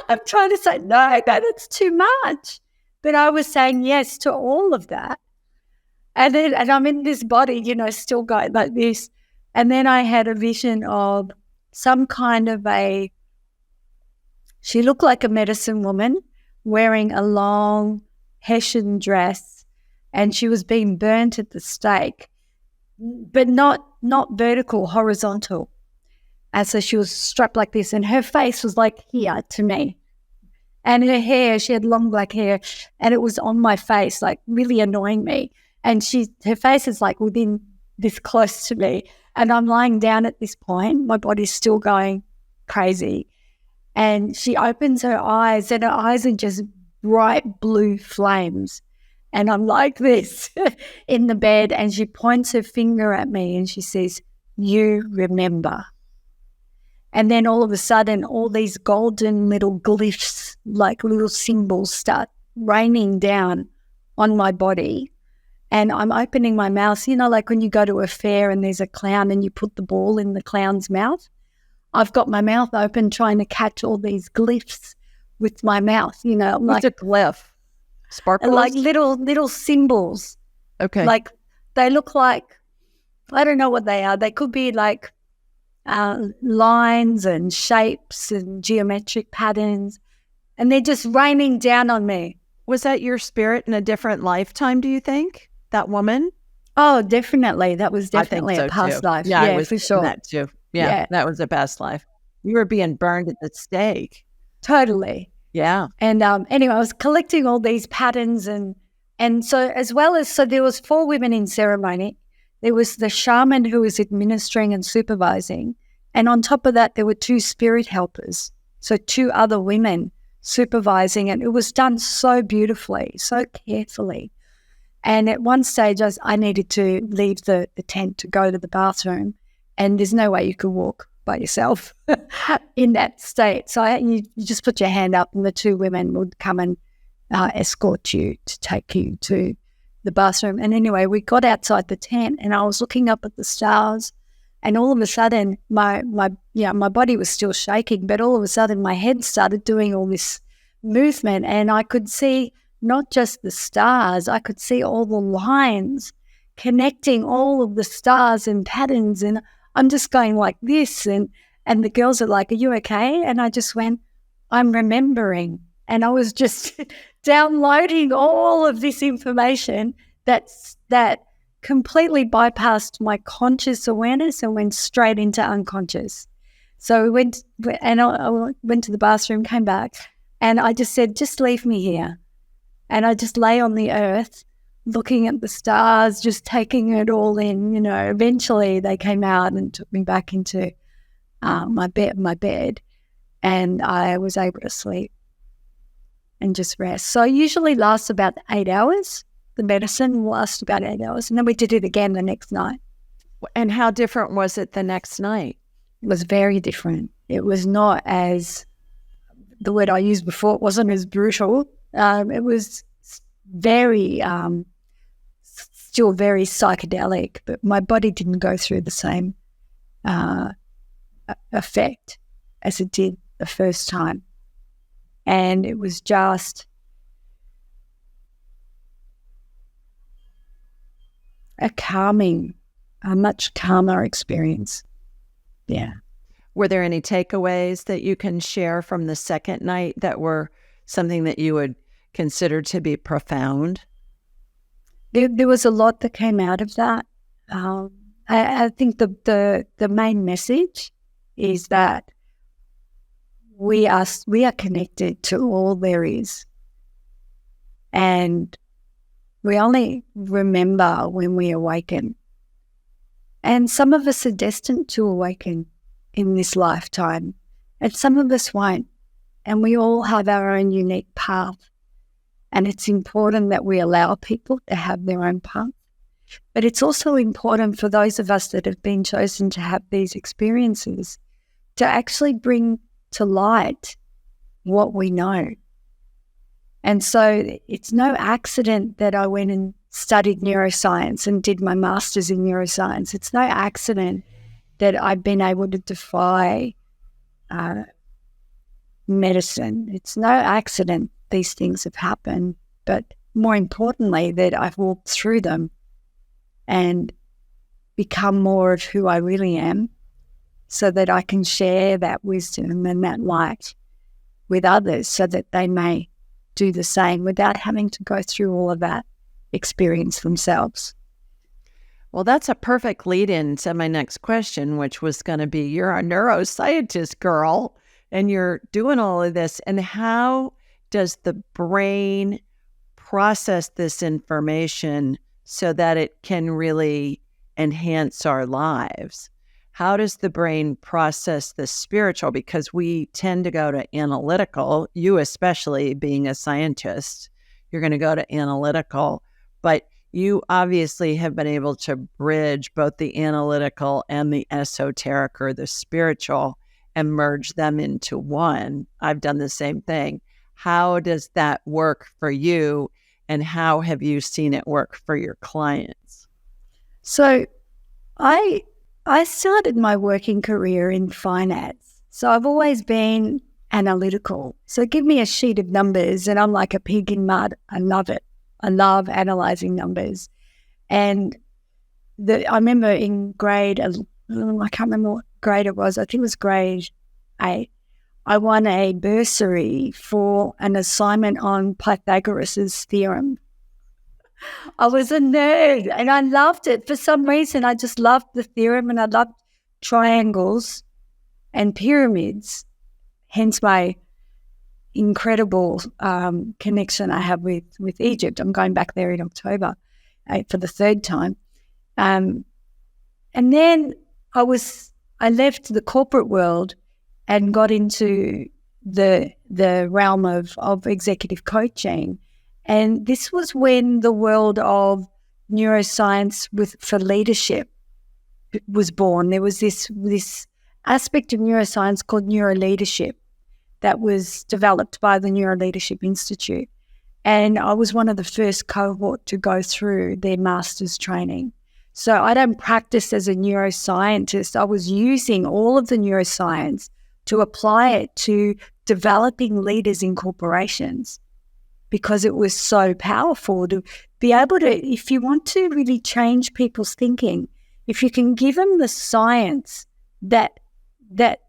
I'm trying to say, no, that's too much. But I was saying yes to all of that. And I'm in this body, still going like this. And then I had a vision of some kind of she looked like a medicine woman wearing a long Hessian dress, and she was being burnt at the stake, but not vertical, horizontal. And so she was strapped like this, and her face was like here to me. And her hair, she had long black hair, and it was on my face, like really annoying me. And her face is like within this close to me. And I'm lying down at this point. My body's still going crazy. And she opens her eyes, and her eyes are just bright blue flames. And I'm like this in the bed, and she points her finger at me and she says, "You remember." And then all of a sudden, all these golden little glyphs, like little symbols, start raining down on my body. And I'm opening my mouth, like when you go to a fair and there's a clown and you put the ball in the clown's mouth. I've got my mouth open trying to catch all these glyphs with my mouth, I'm What's a glyph? Sparkles? like little symbols. Okay. Like they look like, I don't know what they are. They could be like lines and shapes and geometric patterns, and they're just raining down on me. Was that your spirit in a different lifetime, do you think, that woman? Oh, definitely. That was definitely a past life. Yeah, I was for sure. That too. Yeah, that was a past life. You were being burned at the stake. Totally. Yeah. And anyway, I was collecting all these patterns, and so so there was 4 women in ceremony. There was the shaman who was administering and supervising, and on top of that, there were 2 spirit helpers, so 2 other women supervising, and it was done so beautifully, so carefully. And at one stage, I needed to leave the tent to go to the bathroom, and there's no way you could walk by yourself in that state. So you just put your hand up, and the 2 women would come and escort you to take you to the bathroom. And anyway, we got outside the tent, and I was looking up at the stars, and all of a sudden, my body was still shaking, but all of a sudden, my head started doing all this movement, and I could see not just the stars, I could see all the lines connecting all of the stars and patterns, and I'm just going like this, and the girls are like, "Are you okay?" And I just went, "I'm remembering." And I was just downloading all of this information that completely bypassed my conscious awareness and went straight into unconscious. So I went to the bathroom, came back, and I just said, "Just leave me here." And I just lay on the earth looking at the stars, just taking it all in. Eventually they came out and took me back into my bed, and I was able to sleep and just rest. So it usually lasts about 8 hours. The medicine lasts about 8 hours, and then we did it again the next night. And how different was it the next night? It was very different. It was not as, the word I used before, it wasn't as brutal. It was very, still very psychedelic, but my body didn't go through the same effect as it did the first time. And it was just a much calmer experience. Yeah. Were there any takeaways that you can share from the second night that were something that you would consider to be profound? There was a lot that came out of that. I think the main message is that we are connected to all there is, and we only remember when we awaken. And some of us are destined to awaken in this lifetime, and some of us won't. And we all have our own unique path. And it's important that we allow people to have their own path. But it's also important for those of us that have been chosen to have these experiences to actually bring to light what we know. And so it's no accident that I went and studied neuroscience and did my master's in neuroscience. It's no accident that I've been able to defy medicine. It's no accident these things have happened, but more importantly, that I've walked through them and become more of who I really am, so that I can share that wisdom and that light with others so that they may do the same without having to go through all of that experience themselves. Well, that's a perfect lead-in to my next question, which was going to be, you're a neuroscientist, girl, and you're doing all of this. And how does the brain process this information so that it can really enhance our lives? How does the brain process the spiritual? Because we tend to go to analytical, you especially being a scientist, you're going to go to analytical, but you obviously have been able to bridge both the analytical and the esoteric or the spiritual and merge them into one. I've done the same thing. How does that work for you, and how have you seen it work for your clients? So I started my working career in finance. So I've always been analytical. So give me a sheet of numbers and I'm like a pig in mud. I love it. I love analyzing numbers. And I remember in grade, I can't remember what grade it was. I think it was grade 8. I won a bursary for an assignment on Pythagoras' theorem. I was a nerd and I loved it. For some reason, I just loved the theorem and I loved triangles and pyramids, hence my incredible connection I have with Egypt. I'm going back there in October for the 3rd time. And then I left the corporate world and got into the realm of executive coaching. And this was when the world of neuroscience for leadership was born. There was this aspect of neuroscience called neuroleadership that was developed by the Neuroleadership Institute. And I was one of the first cohort to go through their master's training. So I don't practice as a neuroscientist. I was using all of the neuroscience to apply it to developing leaders in corporations, because it was so powerful to be able to, if you want to really change people's thinking, if you can give them the science that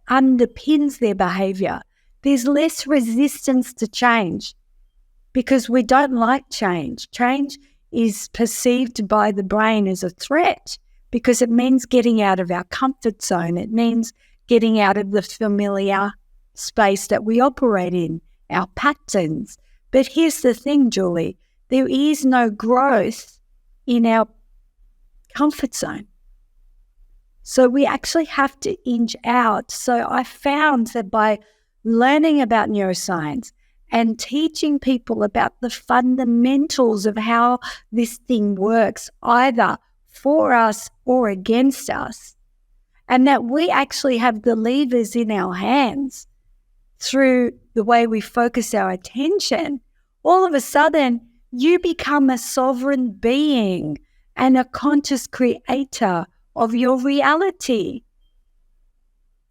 underpins their behavior, there's less resistance to change, because we don't like change. Change is perceived by the brain as a threat because it means getting out of our comfort zone. It means getting out of the familiar space that we operate in, our patterns. But here's the thing, Julie, there is no growth in our comfort zone. So we actually have to inch out. So I found that by learning about neuroscience and teaching people about the fundamentals of how this thing works, either for us or against us, and that we actually have the levers in our hands through the way we focus our attention, all of a sudden you become a sovereign being and a conscious creator of your reality.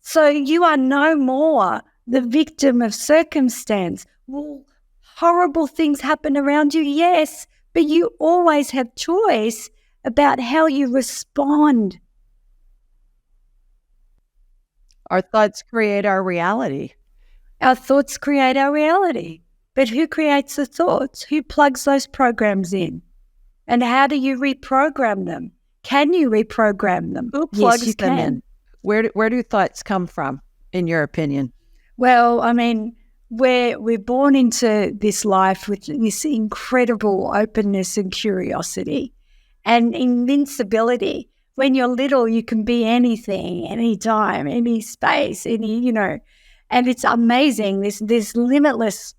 So you are no more the victim of circumstance. Well, horrible things happen around you, yes, but you always have choice about how you respond. Our thoughts create our reality. Our thoughts create our reality. But who creates the thoughts? Who plugs those programs in? And how do you reprogram them? Can you reprogram them? Who plugs yes, them in? Where do thoughts come from, in your opinion? Well, I mean, we're born into this life with this incredible openness and curiosity and invincibility. When you're little, you can be anything, anytime, any space, and it's amazing. There's limitless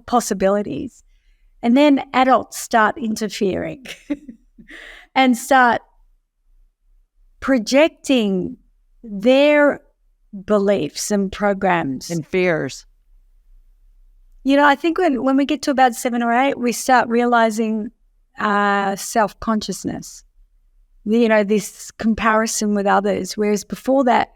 possibilities. And then adults start interfering and start projecting their beliefs and programs. And fears. I think when we get to about 7 or 8, we start realizing self-consciousness, this comparison with others, whereas before that,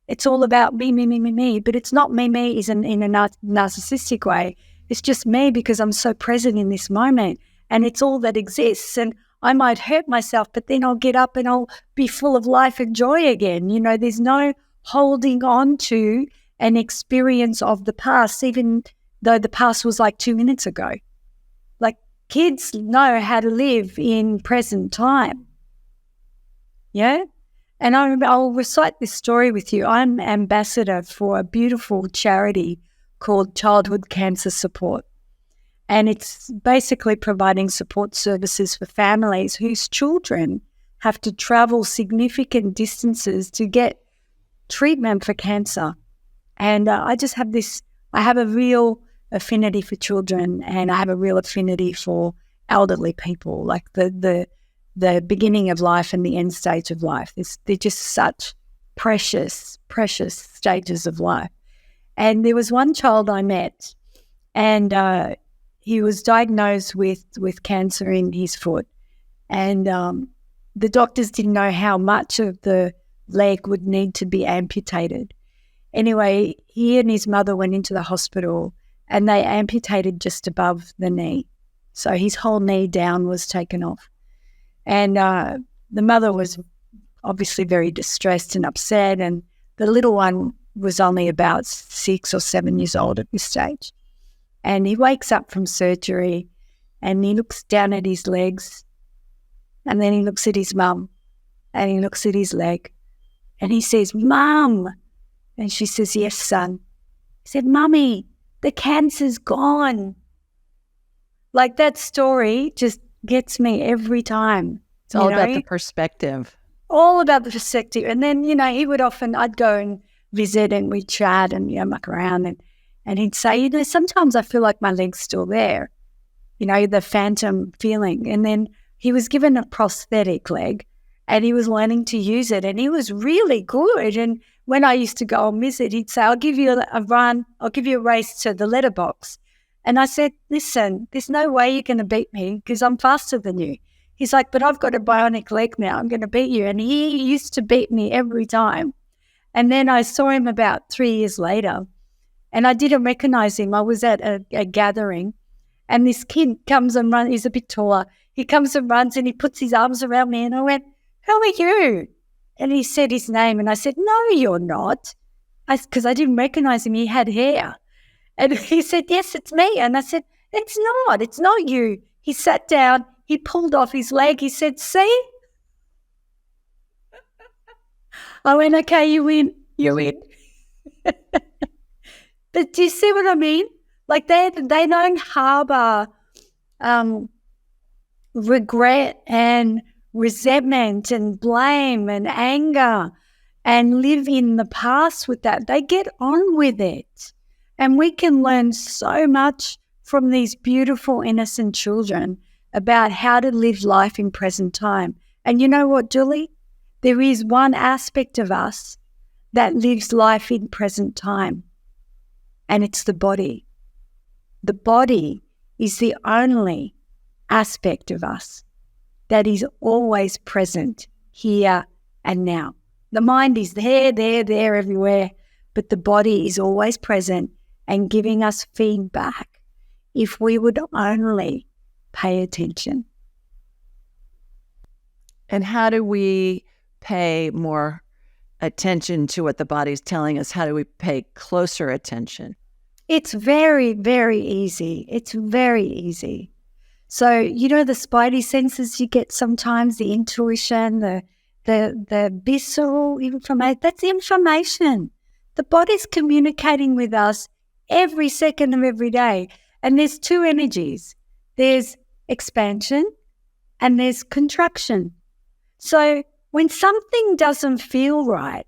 it's all about me, but it's not me isn't in a narcissistic way. It's just me because I'm so present in this moment and it's all that exists. And I might hurt myself, but then I'll get up and I'll be full of life and joy again. There's no holding on to an experience of the past, even though the past was like 2 minutes ago. Like, kids know how to live in present time. Yeah? And I'll recite this story with you. I'm ambassador for a beautiful charity called Childhood Cancer Support. And it's basically providing support services for families whose children have to travel significant distances to get treatment for cancer. And I have a real affinity for children, and I have a real affinity for elderly people, like the beginning of life and the end stage of life. They're just such precious stages of life. And there was one child I met, and he was diagnosed with cancer in his foot, and the doctors didn't know how much of the leg would need to be amputated. Anyway, he and his mother went into the hospital and they amputated just above the knee. So his whole knee down was taken off. And the mother was obviously very distressed and upset, and the little one was only about 6 or 7 years old at this stage. And he wakes up from surgery and he looks down at his legs, and then he looks at his mum and he looks at his leg and he says, "Mum." And she says, "Yes, son." He said, "Mummy, the cancer's gone." Like, that story just gets me every time. It's all about the perspective. All about the perspective. And then, I'd go and visit and we'd chat and, muck around. And he'd say, sometimes I feel like my leg's still there, the phantom feeling. And then he was given a prosthetic leg and he was learning to use it, and he was really good. And when I used to go and visit, he'd say, "I'll give you a run, I'll give you a race to the letterbox." And I said, "Listen, there's no way you're going to beat me because I'm faster than you." He's like, "But I've got a bionic leg now, I'm going to beat you." And he used to beat me every time. And then I saw him about 3 years later, and I didn't recognize him. I was at a gathering, and this kid comes and runs. He's a bit taller. He comes and runs and he puts his arms around me, and I went, "How are you?" And he said his name, and I said, "No, you're not," because I didn't recognize him. He had hair. And he said, "Yes, it's me." And I said, it's not you." He sat down, he pulled off his leg, he said, "See?" I went, "Okay, you win. But do you see what I mean? Like, they don't harbor regret and resentment and blame and anger and live in the past with that. They get on with it. And we can learn so much from these beautiful, innocent children about how to live life in present time. And you know what, Julie? There is one aspect of us that lives life in present time, and it's the body. The body is the only aspect of us that is always present here and now. The mind is there, everywhere, but the body is always present and giving us feedback if we would only pay attention. And how do we pay more attention to what the body's telling us? How do we pay closer attention? It's very, very easy. It's very easy. So, the spidey senses you get sometimes, the intuition, the visceral information, that's information. The body's communicating with us every second of every day. And there's two energies. There's expansion and there's contraction. So when something doesn't feel right,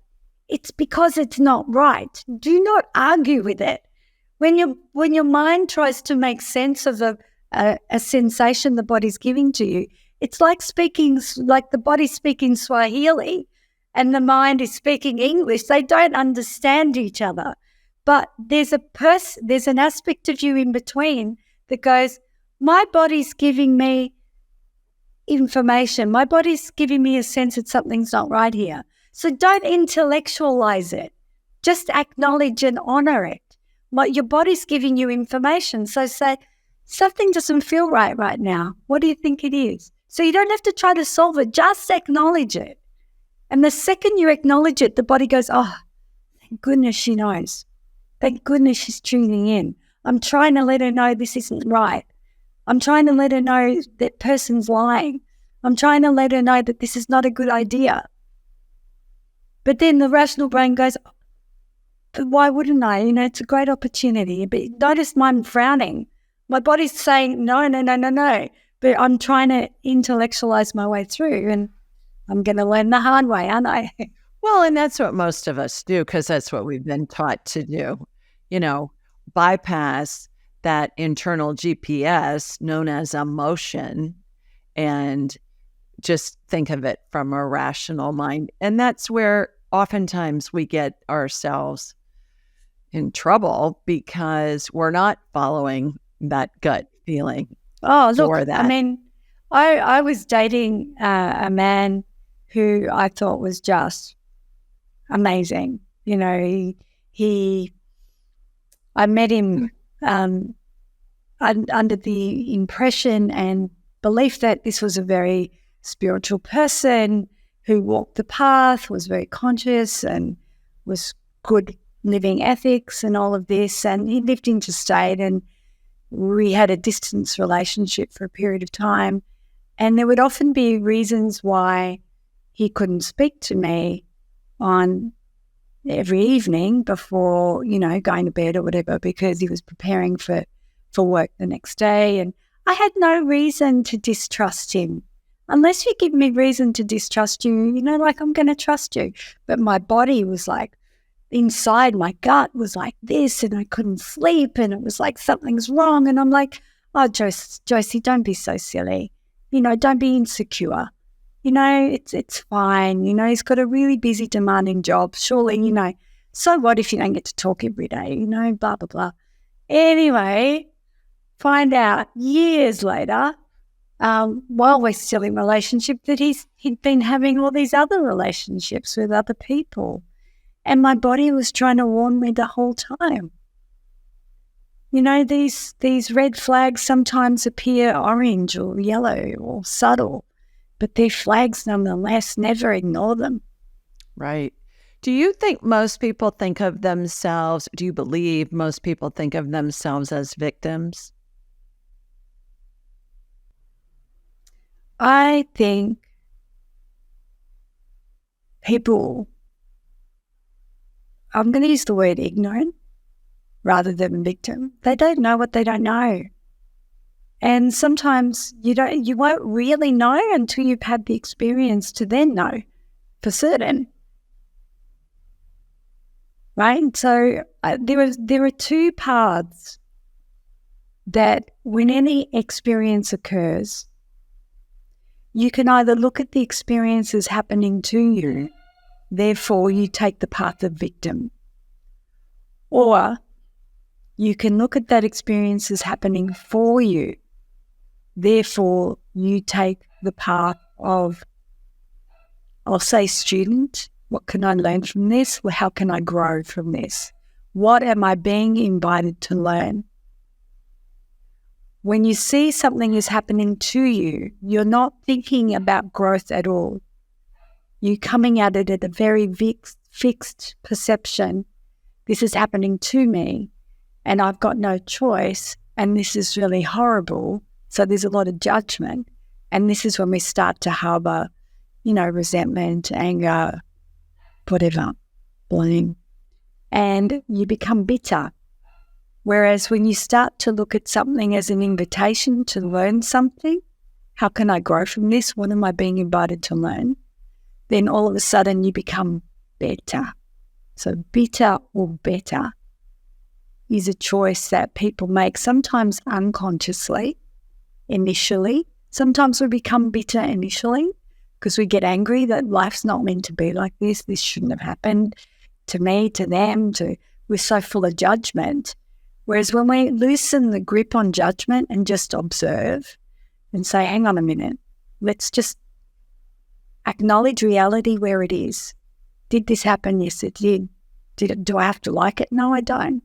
it's because it's not right. Do not argue with it. When your mind tries to make sense of a sensation the body's giving to you, it's like the body's speaking Swahili and the mind is speaking English. They don't understand each other. But there's an aspect of you in between that goes, my body's giving me information. My body's giving me a sense that something's not right here. So don't intellectualize it. Just acknowledge and honor it. Your body's giving you information. So say, something doesn't feel right now. What do you think it is? So you don't have to try to solve it. Just acknowledge it. And the second you acknowledge it, the body goes, oh, thank goodness she knows. Thank goodness she's tuning in. I'm trying to let her know this isn't right. I'm trying to let her know that person's lying. I'm trying to let her know that this is not a good idea. But then the rational brain goes, but why wouldn't I? It's a great opportunity. But notice I'm frowning. My body's saying, no, no, no, no, no. But I'm trying to intellectualize my way through, and I'm going to learn the hard way, aren't I? Well, and that's what most of us do, because that's what we've been taught to do. Bypass that internal GPS known as emotion and just think of it from a rational mind. And that's where oftentimes we get ourselves in trouble, because we're not following that gut feeling. Oh, look, for that. I mean, I was dating a man who I thought was just amazing. I met him under the impression and belief that this was a very spiritual person who walked the path, was very conscious, and was good living ethics and all of this. And he lived interstate, and we had a distance relationship for a period of time. And there would often be reasons why he couldn't speak to me on every evening before, going to bed or whatever, because he was preparing for work the next day. And I had no reason to distrust him. Unless you give me reason to distrust you, I'm going to trust you. But my body was like, inside my gut was like this, and I couldn't sleep, and it was like something's wrong. And I'm like, oh, Josie, don't be so silly. Don't be insecure. It's fine. He's got a really busy, demanding job. Surely, so what if you don't get to talk every day? Blah, blah, blah. Anyway, find out years later, while we're still in relationship, that he'd been having all these other relationships with other people. And my body was trying to warn me the whole time. These red flags sometimes appear orange or yellow or subtle, but they're flags nonetheless. Never ignore them. Right. Do you think most people think of themselves, do you believe most people think of themselves as victims? I think people, I'm going to use the word ignorant rather than victim. They don't know what they don't know. And sometimes you won't really know until you've had the experience to then know for certain. Right? So there are two paths that when any experience occurs, you can either look at the experiences happening to you, therefore you take the path of victim, or you can look at that experience as happening for you, therefore you take the path of, I'll say, student. What can I learn from this? Well, how can I grow from this? What am I being invited to learn? When you see something is happening to you, you're not thinking about growth at all. You're coming at it at a very fixed perception. This is happening to me, and I've got no choice, and this is really horrible. So there's a lot of judgment, and this is when we start to harbour, resentment, anger, whatever, blame, and you become bitter. Whereas when you start to look at something as an invitation to learn something, how can I grow from this? What am I being invited to learn? Then all of a sudden you become better. So bitter or better is a choice that people make, sometimes unconsciously, initially. Sometimes we become bitter initially because we get angry that life's not meant to be like this. This shouldn't have happened to me, to them, we're so full of judgment. Whereas when we loosen the grip on judgment and just observe and say, hang on a minute, let's just acknowledge reality where it is. Did this happen? Yes, it did. Do I have to like it? No, I don't.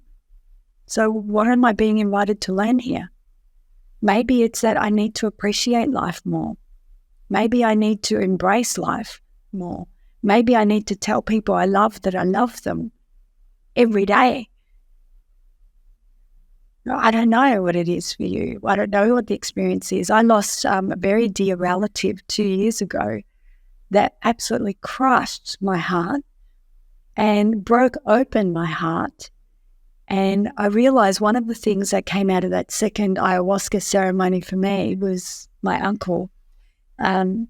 So what am I being invited to learn here? Maybe it's that I need to appreciate life more. Maybe I need to embrace life more. Maybe I need to tell people I love them every day. I don't know what it is for you. I don't know what the experience is. I lost a very dear relative 2 years ago that absolutely crushed my heart and broke open my heart. And I realized one of the things that came out of that second ayahuasca ceremony for me was my uncle. I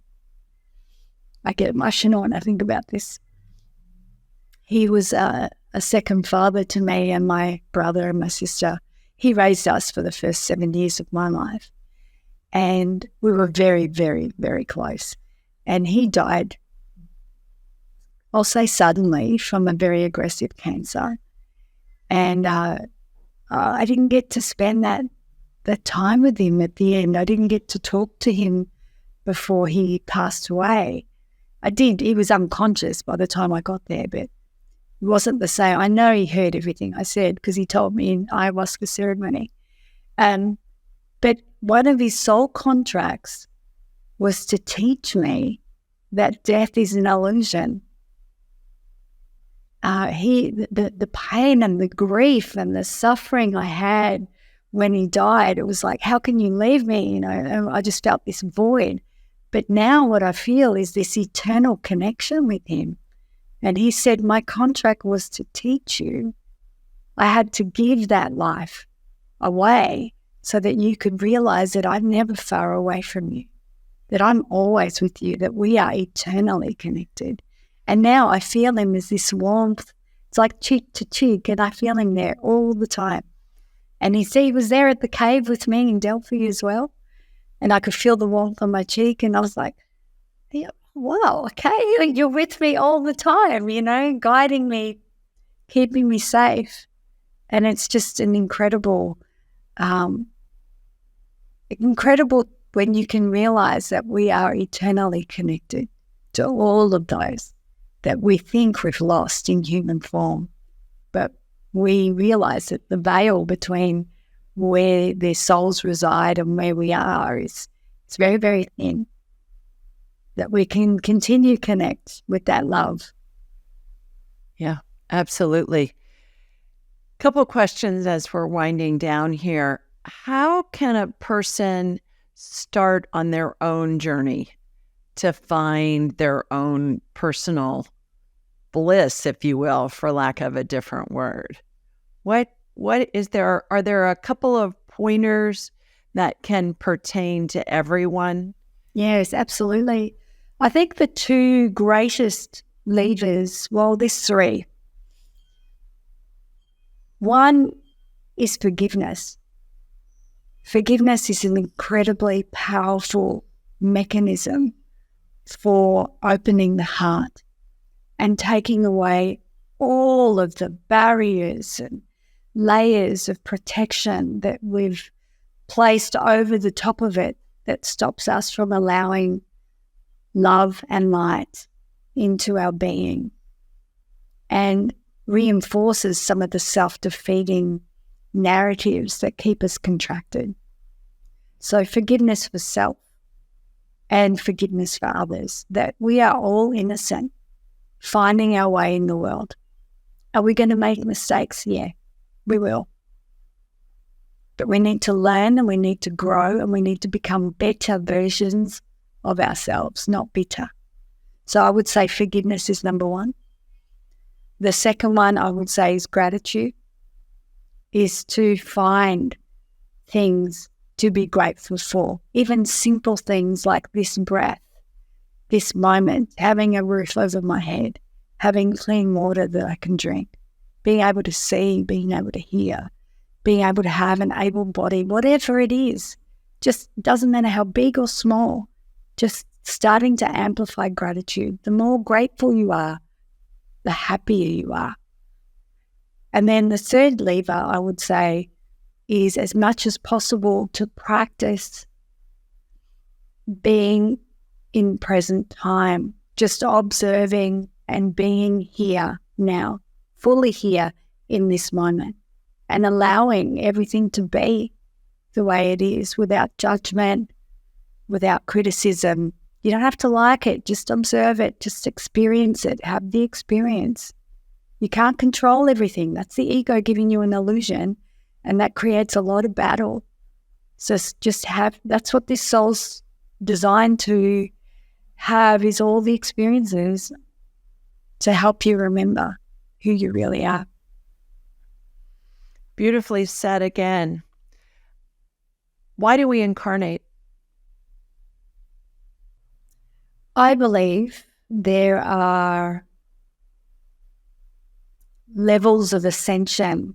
get emotional when I think about this. He was a second father to me and my brother and my sister. He raised us for the first 7 years of my life. And we were very, very, very close. And he died, I'll say suddenly, from a very aggressive cancer. And I didn't get to spend that time with him at the end. I didn't get to talk to him before he passed away. I did. He was unconscious by the time I got there, but it wasn't the same. I know he heard everything I said because he told me in ayahuasca ceremony. But one of his soul contracts was to teach me that death is an illusion. The pain and the grief and the suffering I had when he died, it was like, how can you leave me? You know, and I just felt this void. But now what I feel is this eternal connection with him. And he said, my contract was to teach you. I had to give that life away so that you could realize that I'm never far away from you, that I'm always with you, that we are eternally connected. And now I feel him as this warmth. It's like cheek to cheek, and I feel him there all the time. And he was there at the cave with me in Delphi as well. And I could feel the warmth on my cheek. And I was like, yeah, wow, okay, you're with me all the time, you know, guiding me, keeping me safe. And it's just an incredible when you can realize that we are eternally connected to all of those that we think we've lost in human form. But we realize that the veil between where their souls reside and where we are it's very, very thin, that we can continue to connect with that love. Yeah, absolutely. Couple of questions as we're winding down here. How can a person start on their own journey to find their own personal bliss, if you will, for lack of a different word? What is there? Are there a couple of pointers that can pertain to everyone? Yes, absolutely. I think the two greatest levers, well, there's three. One is forgiveness. Forgiveness is an incredibly powerful mechanism for opening the heart and taking away all of the barriers and layers of protection that we've placed over the top of it that stops us from allowing love and light into our being and reinforces some of the self-defeating narratives that keep us contracted. So forgiveness for self and forgiveness for others, that we are all innocent, finding our way in the world. Are we going to make mistakes? Yeah, we will. But we need to learn and we need to grow and we need to become better versions of ourselves, not bitter. So I would say forgiveness is number one. The second one I would say is gratitude, is to find things to be grateful for, even simple things like this breath, this moment, having a roof over my head, having clean water that I can drink, being able to see, being able to hear, being able to have an able body, whatever it is, just doesn't matter how big or small, just starting to amplify gratitude. The more grateful you are, the happier you are. And then the third lever, I would say, is as much as possible to practice being in present time, just observing and being here now, fully here in this moment, and allowing everything to be the way it is without judgment, without criticism. You don't have to like it, just observe it, just experience it, have the experience. You can't control everything. That's the ego giving you an illusion, and that creates a lot of battle. So that's what this soul's designed to have, is all the experiences to help you remember who you really are. Beautifully said again. Why do we incarnate? I believe there are levels of ascension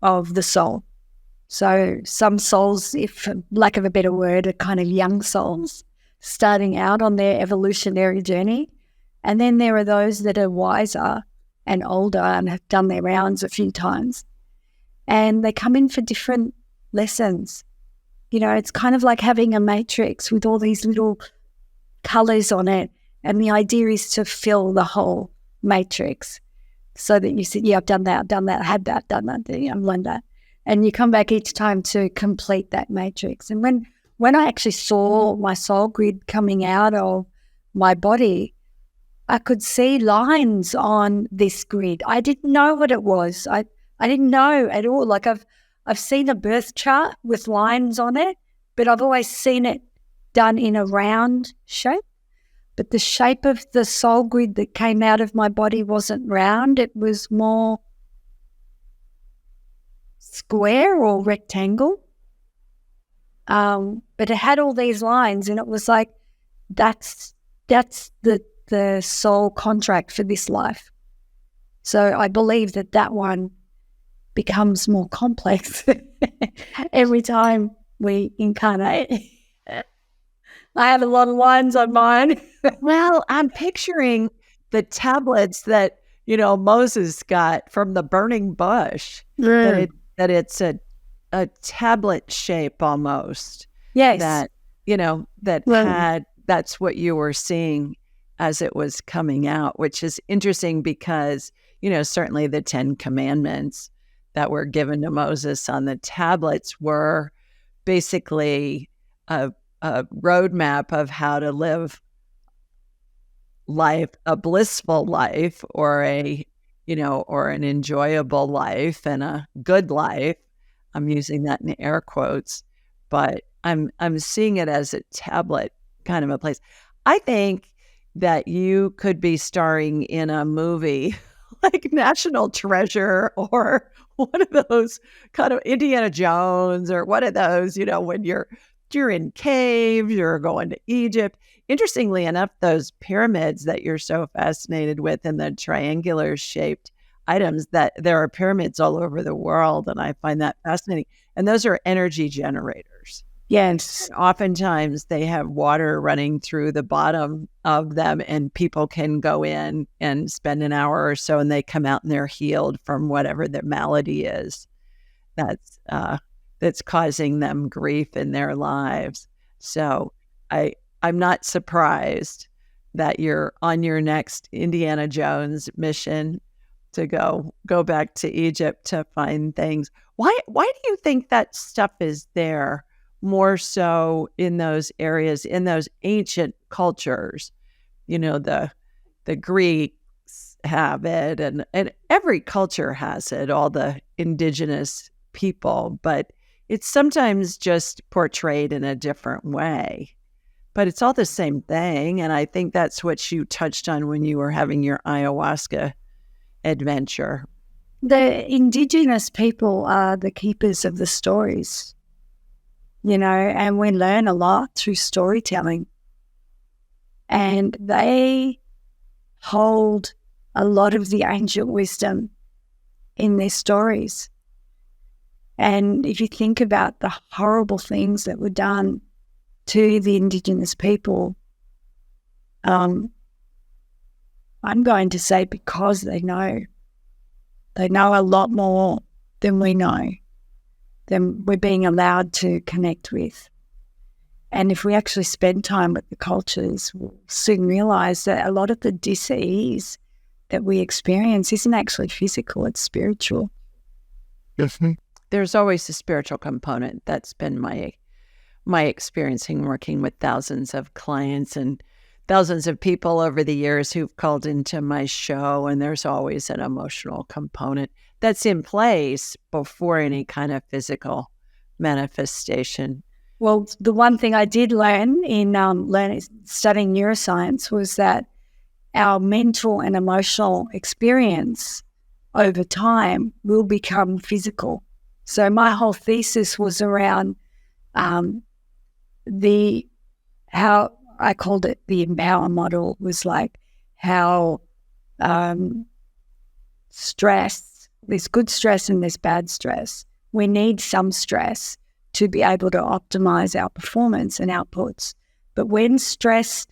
of the soul. So some souls, if for lack of a better word, are kind of young souls starting out on their evolutionary journey. And then there are those that are wiser and older and have done their rounds a few times. And they come in for different lessons. You know, it's kind of like having a matrix with all these little colors on it. And the idea is to fill the whole matrix so that you say, yeah, I've done that, had that, done that, I've learned that. And you come back each time to complete that matrix. And when I actually saw my soul grid coming out of my body, I could see lines on this grid. I didn't know what it was. I didn't know at all. Like I've seen a birth chart with lines on it, but I've always seen it done in a round shape. But the shape of the soul grid that came out of my body wasn't round. It was more square or rectangle. But it had all these lines, and it was like, that's the soul contract for this life. So I believe that one becomes more complex every time we incarnate. I have a lot of lines on mine. Well, I'm picturing the tablets that, Moses got from the burning bush, that it's a tablet shape almost. Yes. That's what you were seeing as it was coming out, which is interesting because, certainly the 10 commandments that were given to Moses on the tablets were basically a roadmap of how to live life, a blissful life, or or an enjoyable life and a good life. I'm using that in air quotes, but I'm seeing it as a tablet kind of a place. I think that you could be starring in a movie like National Treasure or one of those kind of Indiana Jones or one of those, when you're in caves, you're going to Egypt. Interestingly enough, those pyramids that you're so fascinated with and the triangular shaped items, that there are pyramids all over the world. And I find that fascinating. And those are energy generators. Yes. And oftentimes they have water running through the bottom of them, and people can go in and spend an hour or so and they come out and they're healed from whatever their malady is that's causing them grief in their lives. So I'm not surprised that you're on your next Indiana Jones mission to go back to Egypt to find things. Why do you think that stuff is there more so in those areas, in those ancient cultures? The Greeks have it, and every culture has it, all the indigenous people, but it's sometimes just portrayed in a different way. But it's all the same thing, and I think that's what you touched on when you were having your ayahuasca adventure. The indigenous people are the keepers of the stories, and we learn a lot through storytelling. And they hold a lot of the ancient wisdom in their stories. And if you think about the horrible things that were done to the indigenous people, I'm going to say because they know a lot more than we know, than we're being allowed to connect with. And if we actually spend time with the cultures, we'll soon realize that a lot of the dis-ease that we experience isn't actually physical, it's spiritual. Yes. There's always a spiritual component. That's been my experience in working with thousands of clients and thousands of people over the years who've called into my show, and there's always an emotional component that's in place before any kind of physical manifestation. Well, the one thing I did learn in studying neuroscience was that our mental and emotional experience over time will become physical. So my whole thesis was around how I called it the empower model, was like how stress, there's good stress and there's bad stress. We need some stress to be able to optimize our performance and outputs. But when stress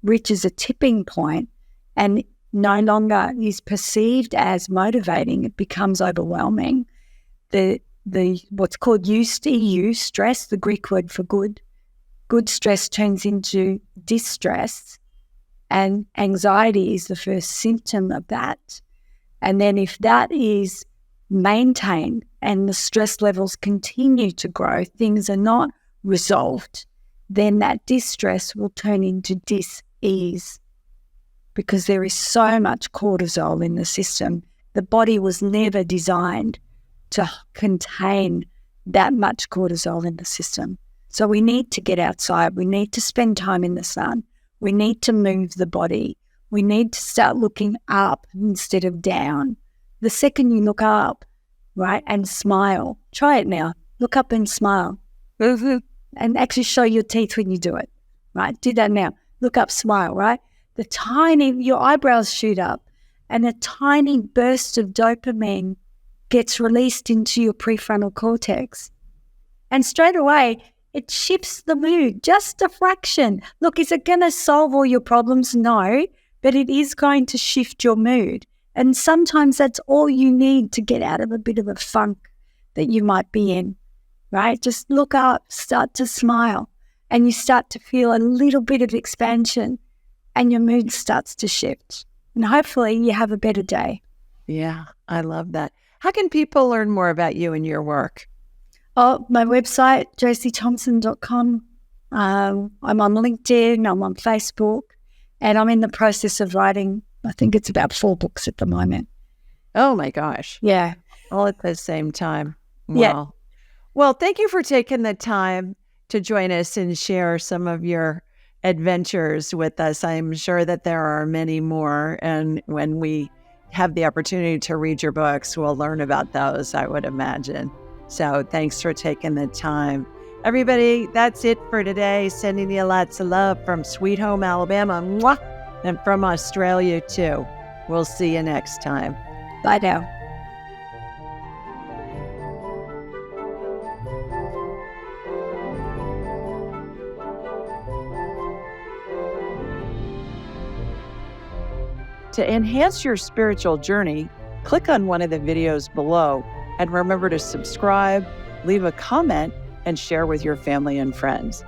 reaches a tipping point and no longer is perceived as motivating, it becomes overwhelming. The what's called eustress, stress, the Greek word for good stress turns into distress, and anxiety is the first symptom of that. And then if that is maintained and the stress levels continue to grow, things are not resolved, then that distress will turn into dis-ease, because there is so much cortisol in the system. The body was never designed to contain that much cortisol in the system. So we need to get outside. We need to spend time in the sun. We need to move the body. We need to start looking up instead of down. The second you look up, right, and smile, try it now. Look up and smile. And actually show your teeth when you do it, right? Do that now. Look up, smile, right? Your eyebrows shoot up and a tiny burst of dopamine gets released into your prefrontal cortex. And straight away, it shifts the mood, just a fraction. Look, is it going to solve all your problems? No, but it is going to shift your mood. And sometimes that's all you need to get out of a bit of a funk that you might be in, right? Just look up, start to smile, and you start to feel a little bit of expansion and your mood starts to shift. And hopefully you have a better day. Yeah, I love that. How can people learn more about you and your work? Oh, my website, josiethompson.com. I'm on LinkedIn, I'm on Facebook, and I'm in the process of writing, I think it's about 4 books at the moment. Oh my gosh. Yeah. All at the same time. Wow. Yeah. Well, thank you for taking the time to join us and share some of your adventures with us. I'm sure that there are many more. And when we have the opportunity to read your books, we'll learn about those, I would imagine. So thanks for taking the time. Everybody, that's it for today. Sending you lots of love from Sweet Home, Alabama. Mwah! And from Australia, too. We'll see you next time. Bye now. To enhance your spiritual journey, click on one of the videos below and remember to subscribe, leave a comment, and share with your family and friends.